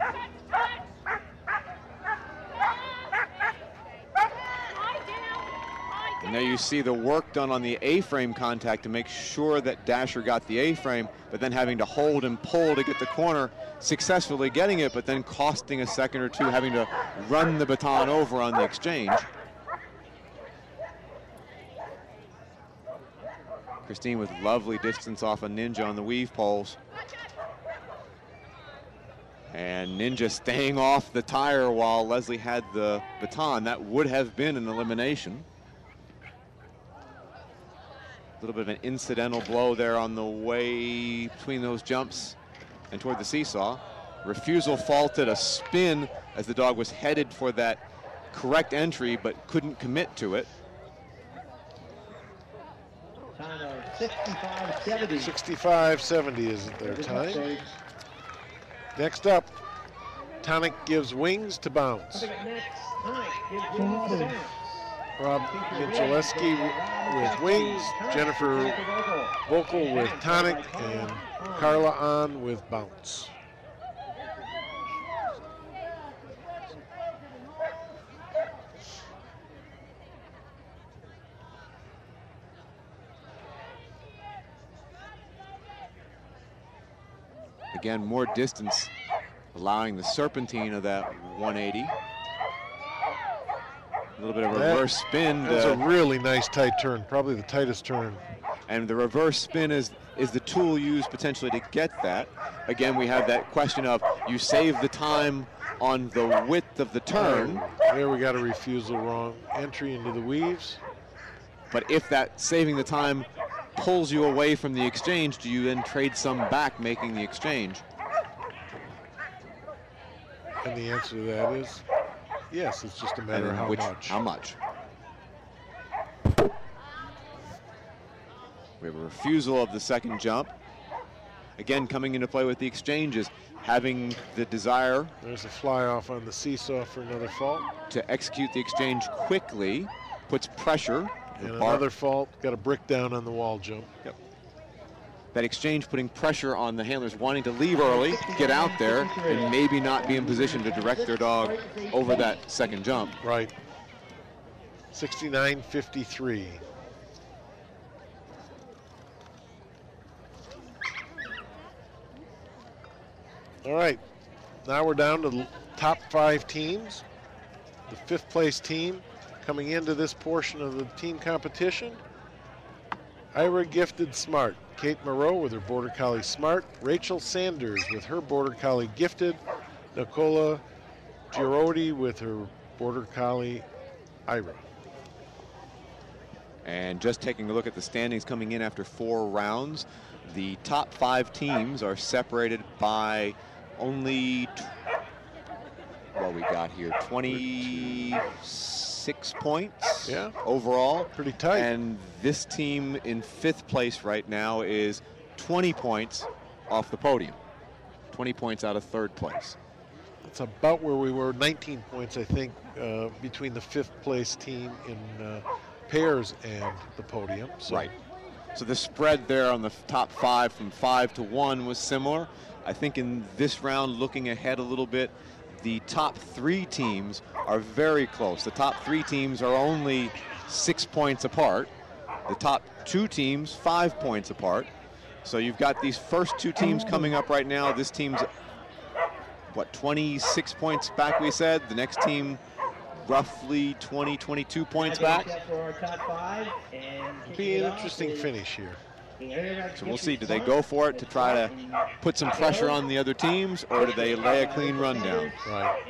S3: And there you see the work done on the A-frame contact to make sure that Dasher got the A-frame, but then having to hold and pull to get the corner, successfully getting it, but then costing a second or two, having to run the baton over on the exchange. Christine with lovely distance off a Ninja on the weave poles. And Ninja staying off the tire while Leslie had the baton. That would have been an elimination. A little bit of an incidental blow there on the way between those jumps and toward the seesaw. Refusal faulted a spin as the dog was headed for that correct entry but couldn't commit to it.
S4: Time of 65.70.
S2: 65.70 is their time. Next up, Tonic gives wings to bounce.
S4: Coming up next, Tonic gives wings to bounce.
S2: Rob Michaleski with wings, Jennifer Vocal with Tonic, and Carla On with bounce.
S3: Again, more distance, allowing the serpentine of that 180. A little bit of reverse spin.
S2: That's a really nice tight turn, probably the tightest turn.
S3: And the reverse spin is the tool used potentially to get that. Again, we have that question of you save the time on the width of the turn.
S2: There we got a refusal wrong. Entry into the weaves.
S3: But if that saving the time pulls you away from the exchange, do you then trade some back making the exchange?
S2: And the answer to that is yes, it's just a matter of how much.
S3: How much? We have a refusal of the second jump. Again, coming into play with the exchanges, having the desire.
S2: There's a fly off on the seesaw for another fault.
S3: To execute the exchange quickly, puts pressure.
S2: And another fault, got a brick down on the wall jump.
S3: Yep. That exchange putting pressure on the handlers wanting to leave early, get out there, and maybe not be in position to direct their dog over that second jump.
S2: Right. 69.53. All right, now we're down to the top 5 teams. The 5th place team coming into this portion of the team competition. Ira Gifted Smart, Kate Moreau with her Border Collie Smart, Rachel Sanders with her Border Collie Gifted, Nicola Girodi with her Border Collie Ira.
S3: And just taking a look at the standings coming in after 4 rounds, the top 5 teams are separated by only, what we got here, 26 points overall.
S2: Pretty tight.
S3: And this team in 5th place right now is 20 points off the podium. 20 points out of 3rd place.
S2: That's about where we were, 19 points, I think, between the 5th place team in pairs and the podium. So.
S3: Right. So the spread there on the top 5 from 5 to 1 was similar. I think in this round, looking ahead a little bit, the top 3 teams are very close. The top 3 teams are only 6 points apart. The top 2 teams 5 points apart. So you've got these first 2 teams coming up right now. This team's, what, 26 points back, we said. The next team roughly 20, 22 points back.
S2: Be an interesting finish here.
S3: So we'll see, do they go for it to try to put some pressure on the other teams, or do they lay a clean run down?
S2: Right.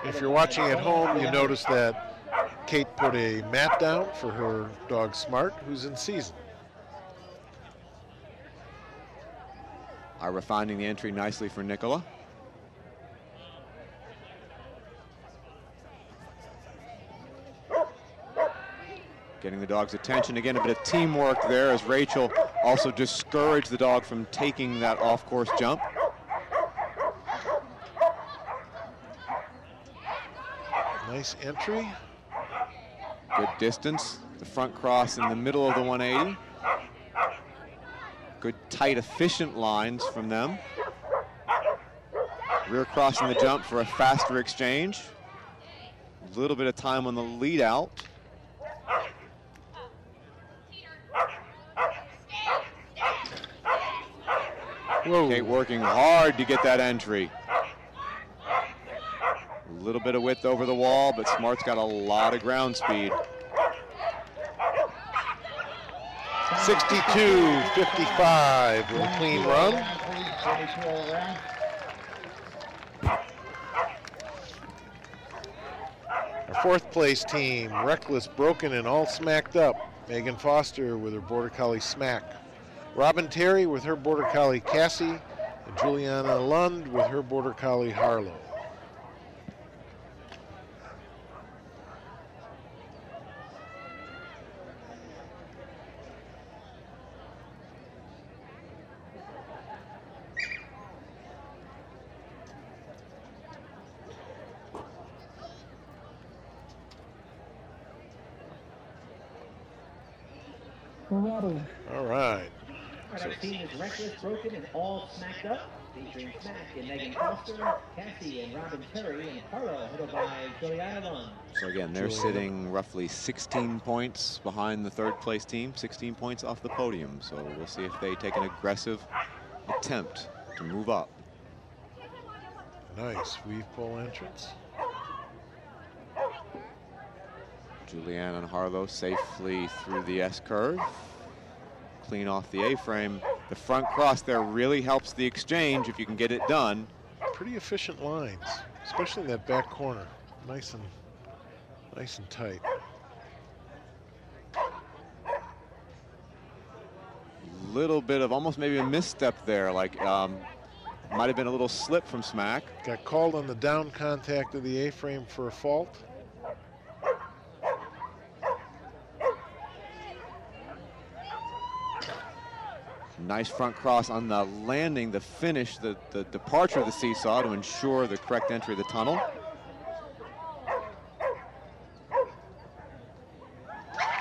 S2: If you're watching at home, you notice that Kate put a mat down for her dog Smart, who's in season.
S3: Ira finding the entry nicely for Nicola. Getting the dog's attention. Again, a bit of teamwork there as Rachel also discouraged the dog from taking that off-course jump.
S2: Nice entry.
S3: Good distance. The front cross in the middle of the 180. Good, tight, efficient lines from them. Rear cross in the jump for a faster exchange. A little bit of time on the lead out.
S2: Whoa.
S3: Kate working hard to get that entry. A little bit of width over the wall, but Smart's got a lot of ground speed.
S2: 62-55 with a clean run. Our 4th place team, Reckless, Broken, and All Smacked Up. Megan Foster with her Border Collie Smack. Robin Terry with her Border Collie Cassie, and Juliana Lund with her Border Collie Harlow.
S6: Ready.
S2: All right.
S4: Our team is Reckless, Broken, and All Smacked Up, featuring Smack and Megan Foster, Cassie and Robin Terry, and Harlow, headed by Juliana Lund.
S3: So again, they're sitting roughly 16 points behind the 3rd place team, 16 points off the podium. So we'll see if they take an aggressive attempt to move up.
S2: Nice weave pole entrance.
S3: Juliana and Harlow safely through the S-curve. Clean off the A-frame. The front cross there really helps the exchange if you can get it done.
S2: Pretty efficient lines, especially in that back corner. Nice and tight.
S3: Little bit of almost maybe a misstep there, like might have been a little slip from Smack.
S2: Got called on the down contact of the A-frame for a fault.
S3: Nice front cross on the landing, the finish, the departure of the seesaw to ensure the correct entry of the tunnel.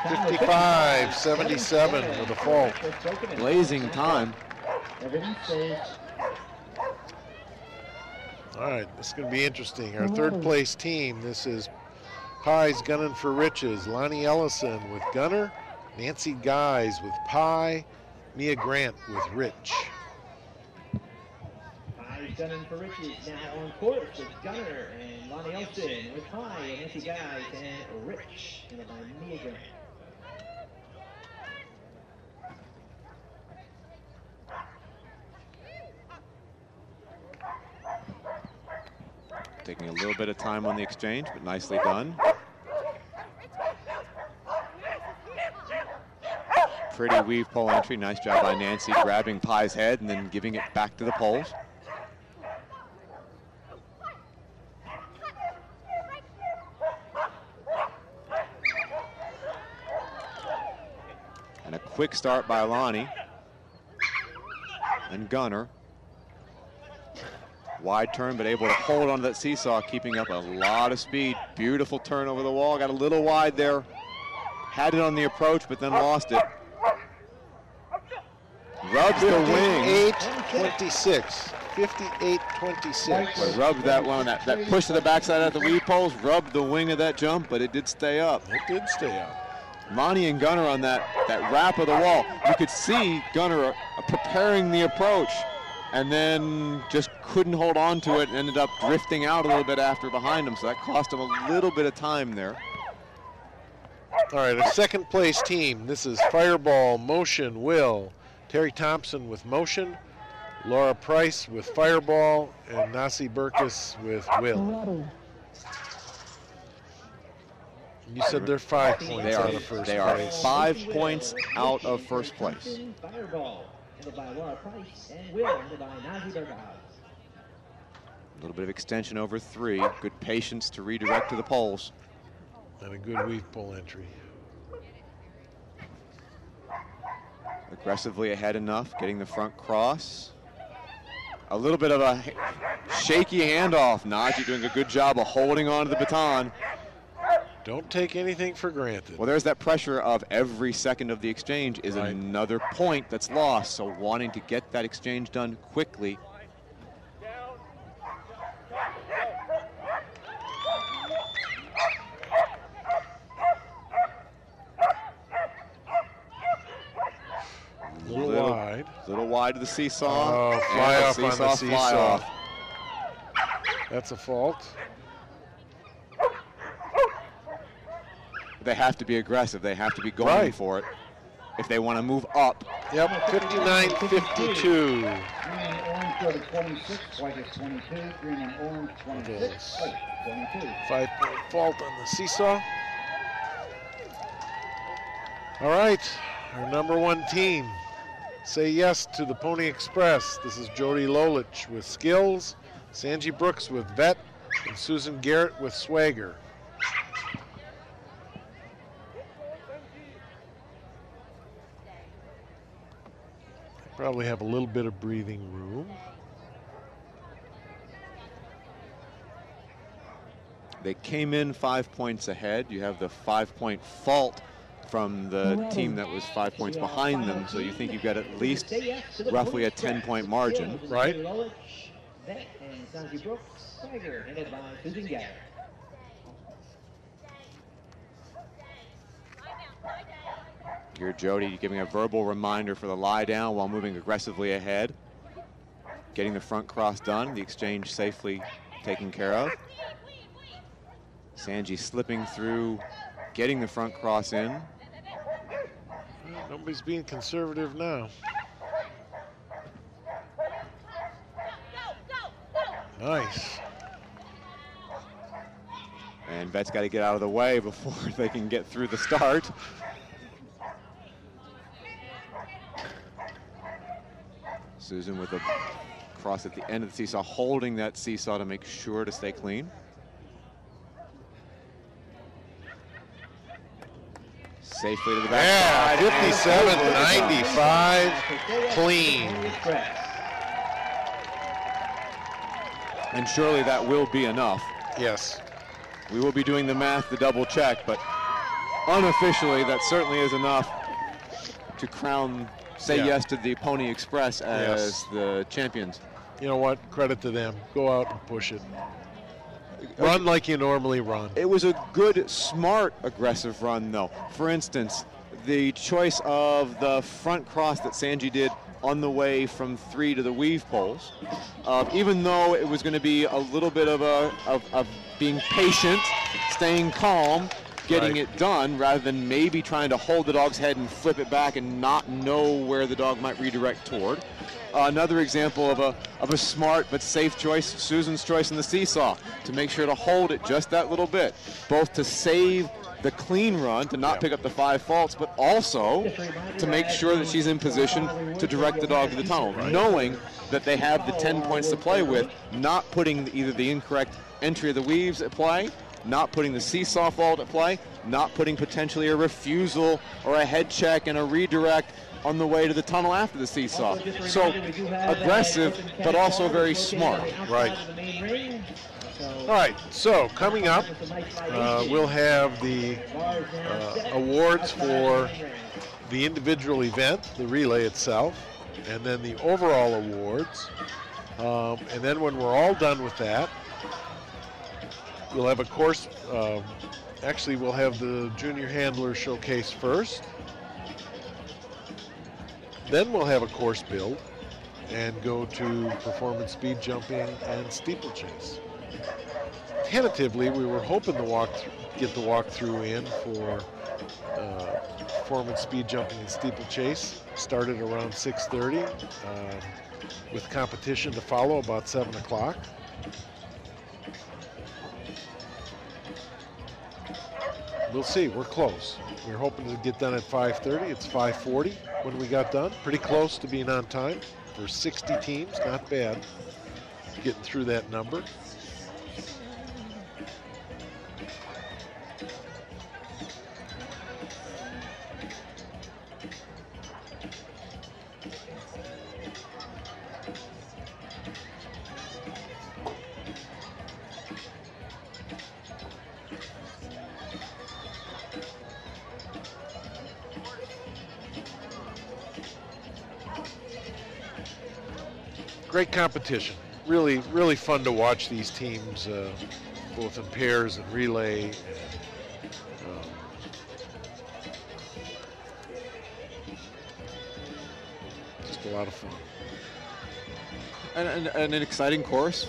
S2: $55.77 with a fault.
S3: Blazing time.
S2: All right, this is going to be interesting. Our 3rd place team, this is Pie's Gunning for Riches. Lonnie Ellison with Gunner, Nancy Guys with Pie, Mia Grant with Rich.
S4: Pie's Gunning for Riches now on course with Gunner and Lonnie Ellison with Pie and Nancy Guys and Rich, headed by Mia Grant.
S3: Taking a little bit of time on the exchange, but nicely done. Pretty weave pole entry. Nice job by Nancy grabbing Pie's head and then giving it back to the poles. And a quick start by Lonnie and Gunner. Wide turn, but able to hold onto that seesaw, keeping up a lot of speed. Beautiful turn over the wall. Got a little wide there. Had it on the approach, but then lost it. Rubs the wing.
S2: 58-26. 58-26.
S3: Boy, rubbed that one. That push to the backside at the weave poles, rubbed the wing of that jump, but it did stay up.
S2: It did stay up.
S3: Monty and Gunner on that wrap of the wall. You could see Gunner preparing the approach and then just couldn't hold on to it and ended up drifting out a little bit after behind him. So that cost him a little bit of time there.
S2: All right, a second place team. This is Fireball, Motion, Will. Terry Thompson with Motion, Laura Price with Fireball, and Nasi Burkus with Will.
S6: Ready.
S2: You said they're 5 points out of first
S3: They are
S2: place.
S3: 5 points out of first place.
S4: Fireball, headed by Laura Price, and Will, headed by Nasi Burkus.
S3: A little bit of extension over 3. Good patience to redirect to the poles.
S2: And a good weave pole entry.
S3: Aggressively ahead enough, getting the front cross. A little bit of a shaky handoff. Najee doing a good job of holding on to the baton.
S2: Don't take anything for granted.
S3: Well, there's that pressure of every second of the exchange is
S2: Right.
S3: another point that's lost. So wanting to get that exchange done quickly.
S2: A little wide.
S3: To the seesaw.
S2: Oh, fly
S3: And
S2: off on the
S3: fly
S2: seesaw.
S3: off.
S2: That's a fault.
S3: They have to be aggressive. They have to be going
S2: Right.
S3: for it if they want to move up.
S2: Yep, 59-52.
S5: Green and orange go to 26, white is 22. Green and orange 26, white 22.
S2: 5-point fault on the seesaw. All right, our number 1 team. Say yes to the Pony Express. This is Jody Lolich with Skills, Sanji Brooks with Vet, and Susan Garrett with Swagger. Probably have a little bit of breathing room.
S3: They came in 5 points ahead. You have the 5-point fault from the team that was 5 points behind them, so you think you've got at least roughly a 10-point margin.
S2: Right.
S4: Vet and Sanji Brooks, Swagger, headed by Susan Garrett.
S3: Here, Jody giving a verbal reminder for the lie down while moving aggressively ahead. Getting the front cross done, the exchange safely taken care of. Sanji slipping through, getting the front cross in.
S2: Nobody's being conservative now. Nice.
S3: And Vet's got to get out of the way before they can get through the start. Susan with a cross at the end of the seesaw, holding that seesaw to make sure to stay clean. Safely to the back.
S2: Yeah, 57-95, clean.
S3: And surely that will be enough.
S2: Yes.
S3: We will be doing the math to double check, but unofficially that certainly is enough to crown, say yes to the Pony Express as the champions.
S2: You know what? Credit to them. Go out and push it. Run like you normally run.
S3: It was a good, smart, aggressive run, though. For instance, the choice of the front cross that Sanji did on the way from 3 to the weave poles, even though it was going to be a little bit of being patient, staying calm, getting it done, rather than maybe trying to hold the dog's head and flip it back and not know where the dog might redirect toward. Another example of a smart but safe choice, Susan's choice in the seesaw, to make sure to hold it just that little bit, both to save the clean run, to not pick up the 5 faults, but also to make sure that she's in position to direct the dog to the tunnel, knowing that they have the 10 points to play with, not putting either the incorrect entry of the weaves at play, not putting the seesaw fault at play, not putting potentially a refusal or a head check and a redirect on the way to the tunnel after the seesaw. So aggressive, but also very smart.
S2: Right. All right, so coming up, we'll have the awards for the individual event, the relay itself, and then the overall awards. And then when we're all done with that, we'll have a course Actually, we'll have the junior handler showcase first. Then we'll have a course build and go to performance speed jumping and steeplechase. Tentatively, we were hoping to get the walkthrough in for performance speed jumping and steeplechase. Started around 6:30 with competition to follow about 7 o'clock. We'll see, we're close. We're hoping to get done at 5:30. It's 5:40 when we got done. Pretty close to being on time for 60 teams, not bad. Getting through that number. Great competition. Really, really fun to watch these teams, both in pairs and relay. And, just a lot of fun.
S3: And an exciting course.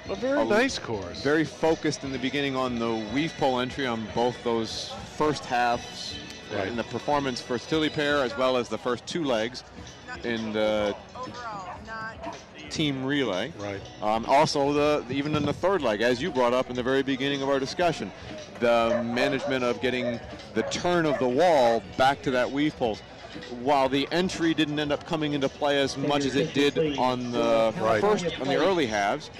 S2: A very nice course.
S3: Very focused in the beginning on the weave pole entry on both those first halves
S2: Right.
S3: in the performance versatility pair, as well as the first two legs in the team relay.
S2: Right.
S3: Also, even in the third leg, as you brought up in the very beginning of our discussion, the management of getting the turn of the wall back to that weave pole. While the entry didn't end up coming into play as much as it did on the on the early halves,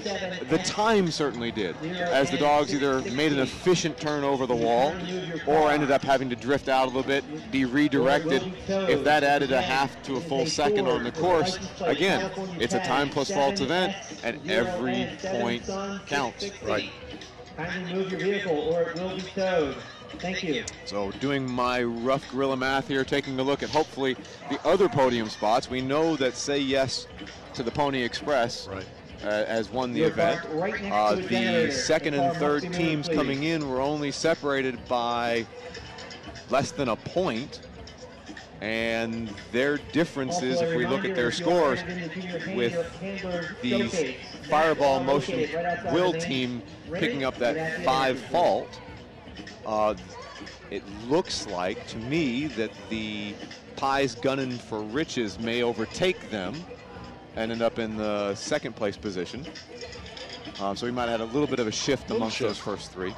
S3: the time certainly did, as the dogs either made an efficient turn over the wall or ended up having to drift out a little bit, be redirected. If that added a half to a full second on the course, again, it's a time plus faults event, and every point counts.
S2: Right.
S4: Kindly move your vehicle or it will be towed. Thank you.
S3: So doing my rough guerrilla math here, taking a look at hopefully the other podium spots. We know that Say Yes to the Pony Express
S2: Right.
S3: has won the event. The second and third teams coming in were only separated by less than a point. And their differences, if we look at their scores, with the Fireball Motion Will team picking up that 5 fault, it looks like to me that the Pies Gunnin' for Riches may overtake them and end up in the second place position. So we might have had a little bit of a shift amongst those first three.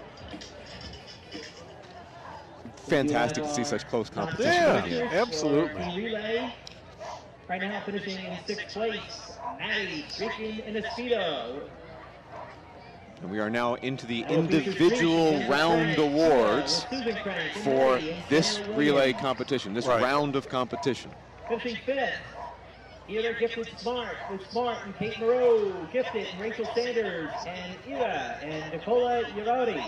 S3: Fantastic to see such close competition.
S2: Yeah, absolutely.
S4: Relay. Right now finishing in 6th place, Maddie Streaking in Espedo.
S3: And we are now into the individual round awards for this relay competition, this round of competition.
S4: Finishing 5th, Eva Gifted Smart with Smart and Kate Moreau, Gifted and Rachel Sanders, and Eva and Nicola Yarodi.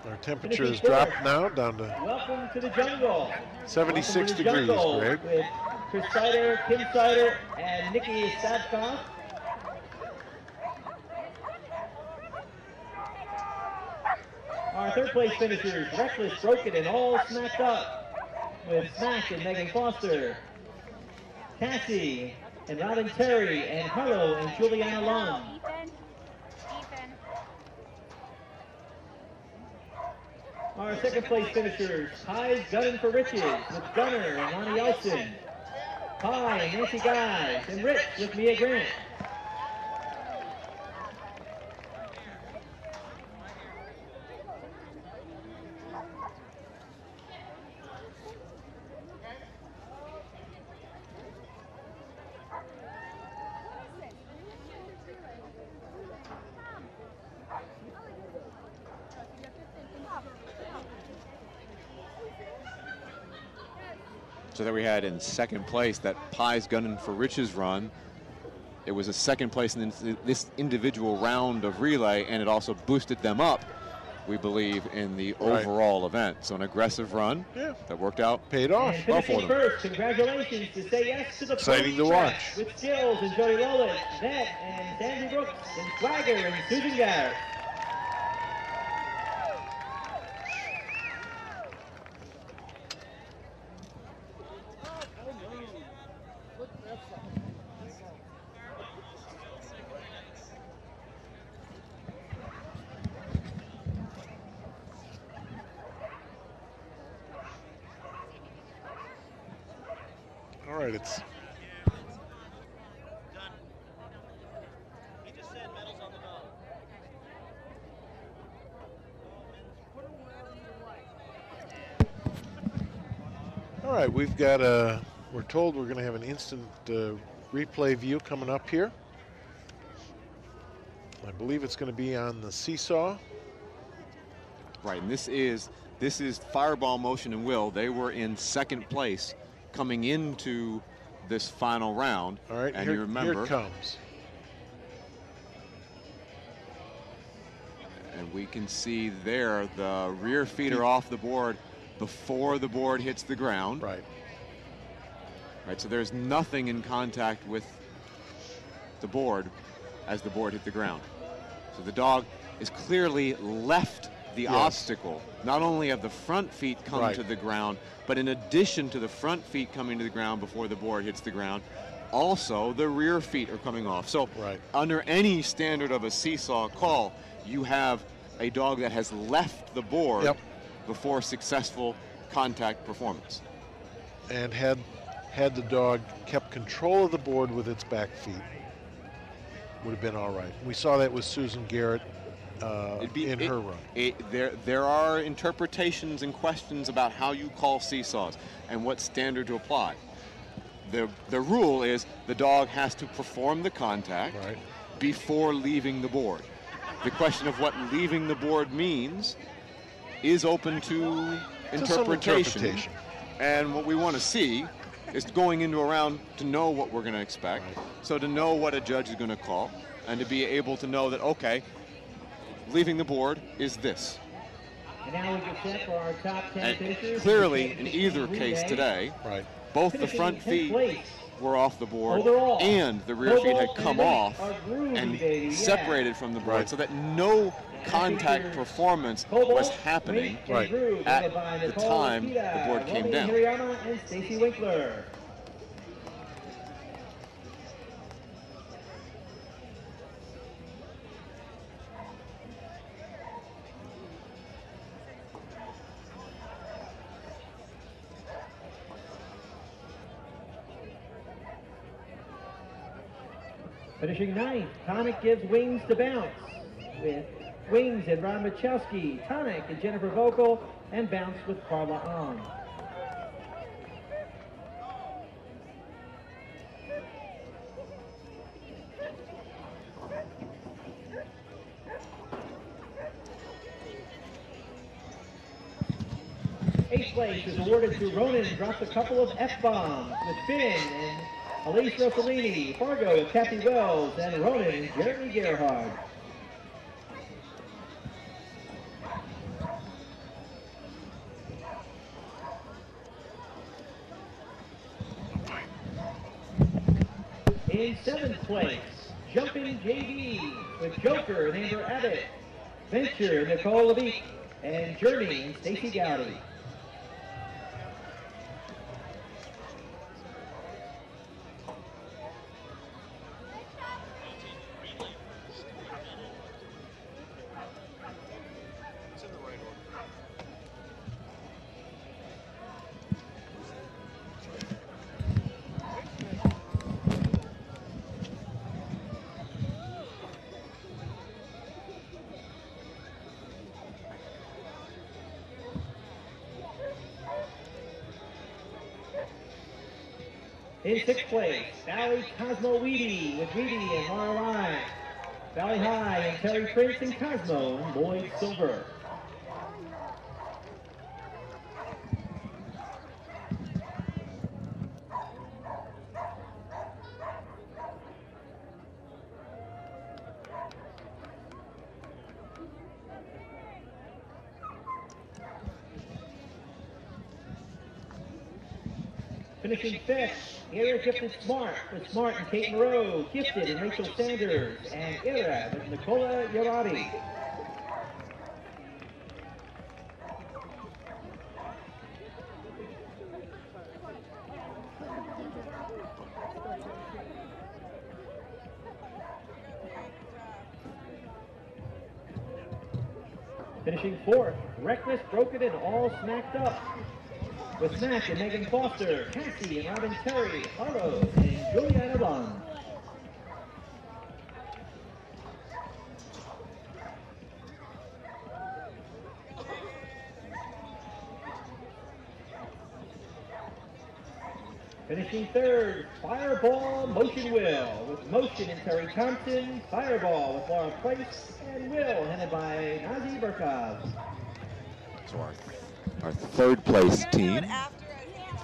S2: Our temperature has dropped now down to
S4: Welcome to the jungle.
S2: 76
S4: Welcome to the
S2: degrees,
S4: jungle
S2: Greg.
S4: With Chris Sider, Kim Sider, and Nikki Sadkoff. Our third place finishers, Reckless, Broken, and All Smacked Up, with Smack and Megan Foster, Cassie and Robin Terry, and Carlo and Juliana Lund. Our second place finishers, Pies Gunnin' for Riches, with Gunner and Ronnie Elson, Pie and Nancy Guys, and Rich with Mia Grant.
S3: So there we had in second place that Pies Gunnin' for Riches run. It was a second place in this individual round of relay, and it also boosted them up, we believe, in the overall event. So an aggressive run that worked out.
S2: Paid off.
S4: And
S3: well for
S4: finishing
S3: them.
S4: first, congratulations to Say Yes to the
S2: Exciting
S4: Pony
S2: to watch.
S4: Track with Skills and Jody Rowland, Ned and Sandy Brooks, and Swagger and Susan Garrett.
S2: right, it's all right. We've got we're told we're going to have an instant replay view coming up here. I believe it's going to be on the seesaw.
S3: Right, and this is Fireball Motion and Will. They were in second place coming into this final round.
S2: All right,
S3: and
S2: here,
S3: you remember,
S2: here it comes.
S3: And we can see there the rear feet are off the board before the board hits the ground.
S2: Right.
S3: Right, so there's nothing in contact with the board as the board hit the ground. So the dog is clearly left the obstacle. Not only have the front feet come to the ground, but in addition to the front feet coming to the ground before the board hits the ground, also the rear feet are coming off. So under any standard of a seesaw call, you have a dog that has left the board before successful contact performance.
S2: And had the dog kept control of the board with its back feet, would have been all right. We saw that with Susan Garrett in her run.
S3: There are interpretations and questions about how you call seesaws and what standard to apply. The rule is the dog has to perform the contact before leaving the board. The question of what leaving the board means is open to interpretation. And what we want to see is going into a round to know what we're going to expect. So to know what a judge is going to call and to be able to know that, okay, leaving the board is this.
S4: And now we get set for our top 10
S3: and
S4: finishers.
S3: clearly, in either case today, both the front feet were off the board and the rear feet had come off and separated from the board so that no contact performance was happening at the time the board came down.
S4: And Stacy Winkler. Finishing ninth, Tonic gives Wings to Bounce, with Wings and Ron Machowski, Tonic and Jennifer Vogel, and Bounce with Carla Ong. Eighth place is awarded to Ronan, drops a couple of F-bombs with Finn and Elise Rossellini, Fargo with Kathy Wells, and Ronan and Jeremy Gerhard. In seventh place, Jumping JV with Joker and Amber Abbott, Venture and Nicole Levique, and Journey and Stacy Gowdy. In sixth place, Valley Cosmo Weedy with Weedy and Laura Ryan. Valley High and Terry Prince and Cosmo and Lloyd Silver. Finishing fifth, Era Gifted Smart with Smart and Kate Moreau, Gifted and Rachel Sanders, and Era with Nicola Yarati. Finishing fourth, Reckless, Broken, and All Smacked Up with Matt and Megan Foster, Cassie and Robin Terry, Harlow and Juliana Bond. Finishing third, Fireball Motion Will, with Motion and Terry Thompson, Fireball with Laura Price, and Will headed by Nazi Burkov.
S3: So our third place team,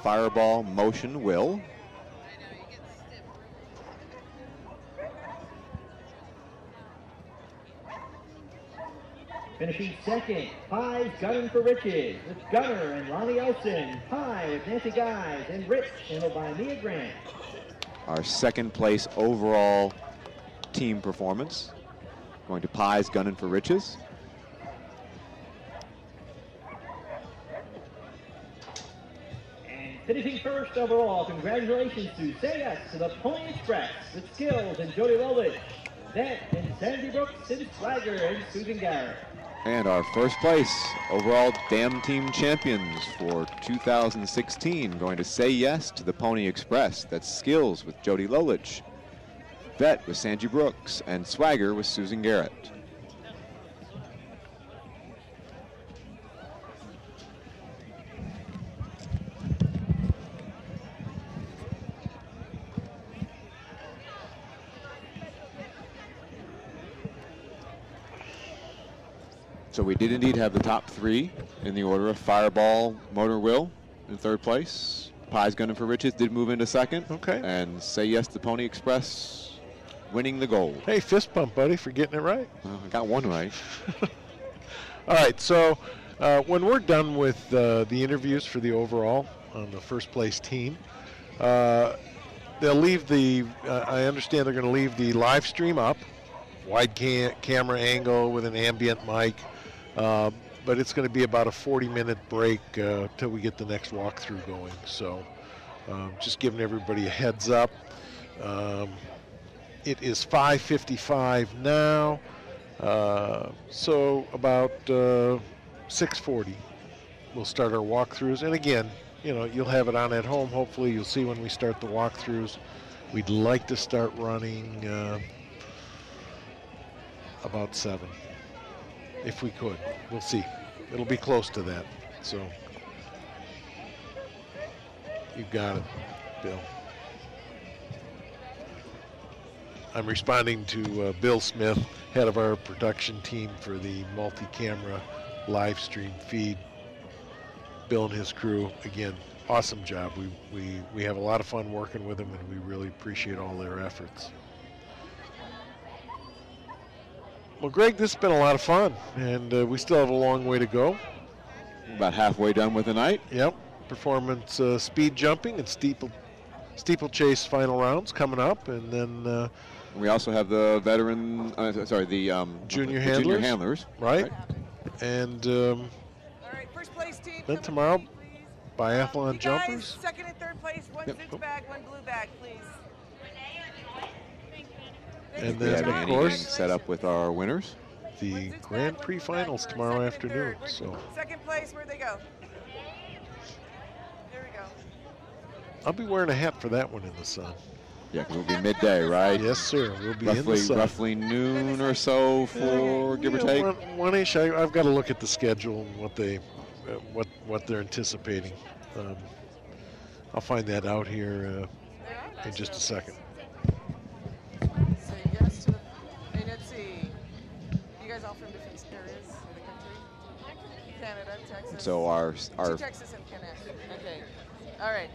S3: Fireball, Motion, Will.
S4: Finishing second, Pies Gunning for Riches, with Gunner and Lonnie Elson, Pie with Nancy Guys, and Rich handled by Mia Grant.
S3: Our second place overall team performance, going to Pies Gunning for Riches.
S4: And finishing first overall, congratulations to Say Yes to the Pony Express, with Skills and Jody Lolich, Vet and Sandy Brooks and Swagger and Susan Garrett.
S3: And our first place overall Dam Team champions for 2016, going to Say Yes to the Pony Express. That's Skills with Jody Lolich, Vet with Sandy Brooks, and Swagger with Susan Garrett. So we did indeed have the top three in the order of Fireball, Motor Will in third place. Pies Gunning for Riches did move into second.
S2: Okay.
S3: And Say Yes to Pony Express winning the gold.
S2: Hey, fist bump, buddy, for getting it right.
S3: Well, I got one right.
S2: All right, so when we're done with the interviews for the overall on the first place team, they'll leave the, I understand they're going to leave the live stream up, wide camera angle with an ambient mic, but it's going to be about a 40-minute break till we get the next walkthrough going. So just giving everybody a heads up. It is 5:55 now, so about 6:40 we'll start our walkthroughs. And again, you know, you'll have it on at home. Hopefully you'll see when we start the walkthroughs. We'd like to start running about 7, if we could. We'll see. It'll be close to that. So you got it, Bill. I'm responding to Bill Smith, head of our production team for the multi-camera live stream feed. Bill and his crew, again, awesome job. We have a lot of fun working with them, and we really appreciate all their efforts. Well, Greg, this has been a lot of fun, and we still have a long way to go.
S3: About halfway done with the night.
S2: Yep. Performance speed jumping and steeplechase final rounds coming up, and then
S3: we also have the veteran,
S2: junior
S3: handlers.
S2: Right. And
S7: all right, first place team.
S2: then tomorrow,
S7: please.
S2: biathlon
S7: You guys,
S2: jumpers.
S7: second and third place, one Zoots bag, one blue bag, please.
S2: And
S3: We
S2: then,
S3: have
S2: of
S3: Andy
S2: course,
S3: getting set up with our winners.
S2: the Grand Prix finals tomorrow afternoon. So
S7: Second place, where'd they go? There we go.
S2: I'll be wearing a hat for that one in the sun.
S3: Yeah, because it'll be midday, right?
S2: Yes, sir. We'll be in the sun.
S3: Roughly noon or so for give or take.
S2: One-ish. I've got to look at the schedule and what they're anticipating. I'll find that out here in just a second.
S7: Say yes to the, hey, let's see. You guys all from different areas of the country? Canada, Texas.
S3: So our
S7: Texas and Canada. Okay. All right.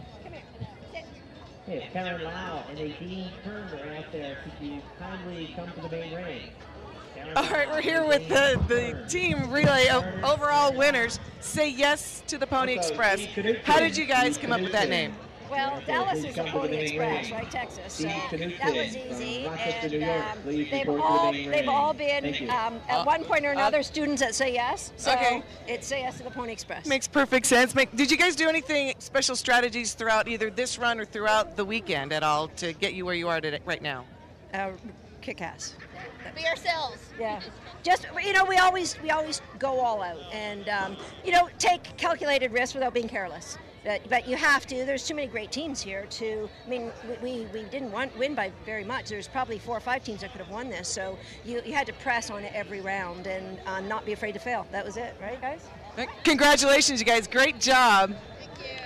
S4: Okay, Karen Lau and Nadine Kern are out there. Could you kindly come to the main ring?
S7: All right, we're here with the team relay of overall winners. Say Yes to the Pony Express. How did you guys come up with that name?
S8: Well, Dallas is a Pony Express, right, Texas. So that was easy, and they've all been at one point or another students that Say Yes. So
S7: Okay.
S8: it's Say Yes to the Pony Express.
S7: Makes perfect sense. Did you guys do anything special strategies throughout either this run or throughout the weekend at all to get you where you are today, right now?
S8: kick-ass.
S9: Be ourselves.
S8: Yeah. Just, you know, we always go all out and, you know, take calculated risks without being careless. But you have to. There's too many great teams here to, I mean, we didn't win by very much. There's probably 4 or 5 teams that could have won this. So you had to press on every round and not be afraid to fail. That was it, right, guys?
S7: Congratulations, you guys. Great job.
S9: Thank you.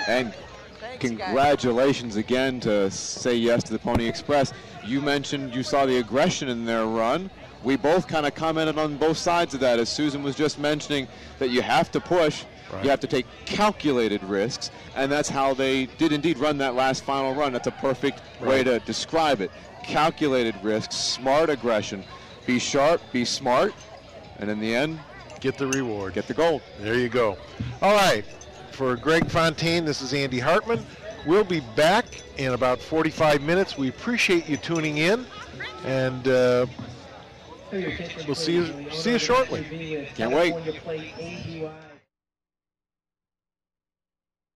S3: And
S7: Thanks,
S3: congratulations again to Say Yes to the Pony Express. You mentioned you saw the aggression in their run. We both kind of commented on both sides of that, as Susan was just mentioning that you have to push, you have to take calculated risks, and that's how they did indeed run that last final run. That's a perfect way to describe it. Calculated risks, smart aggression. Be sharp, be smart, and in the end,
S2: get the reward.
S3: Get the gold.
S2: There you go. All right. For Greg Fontaine, this is Andy Hartman. We'll be back in about 45 minutes. We appreciate you tuning in, and we'll see you shortly.
S3: Can't wait.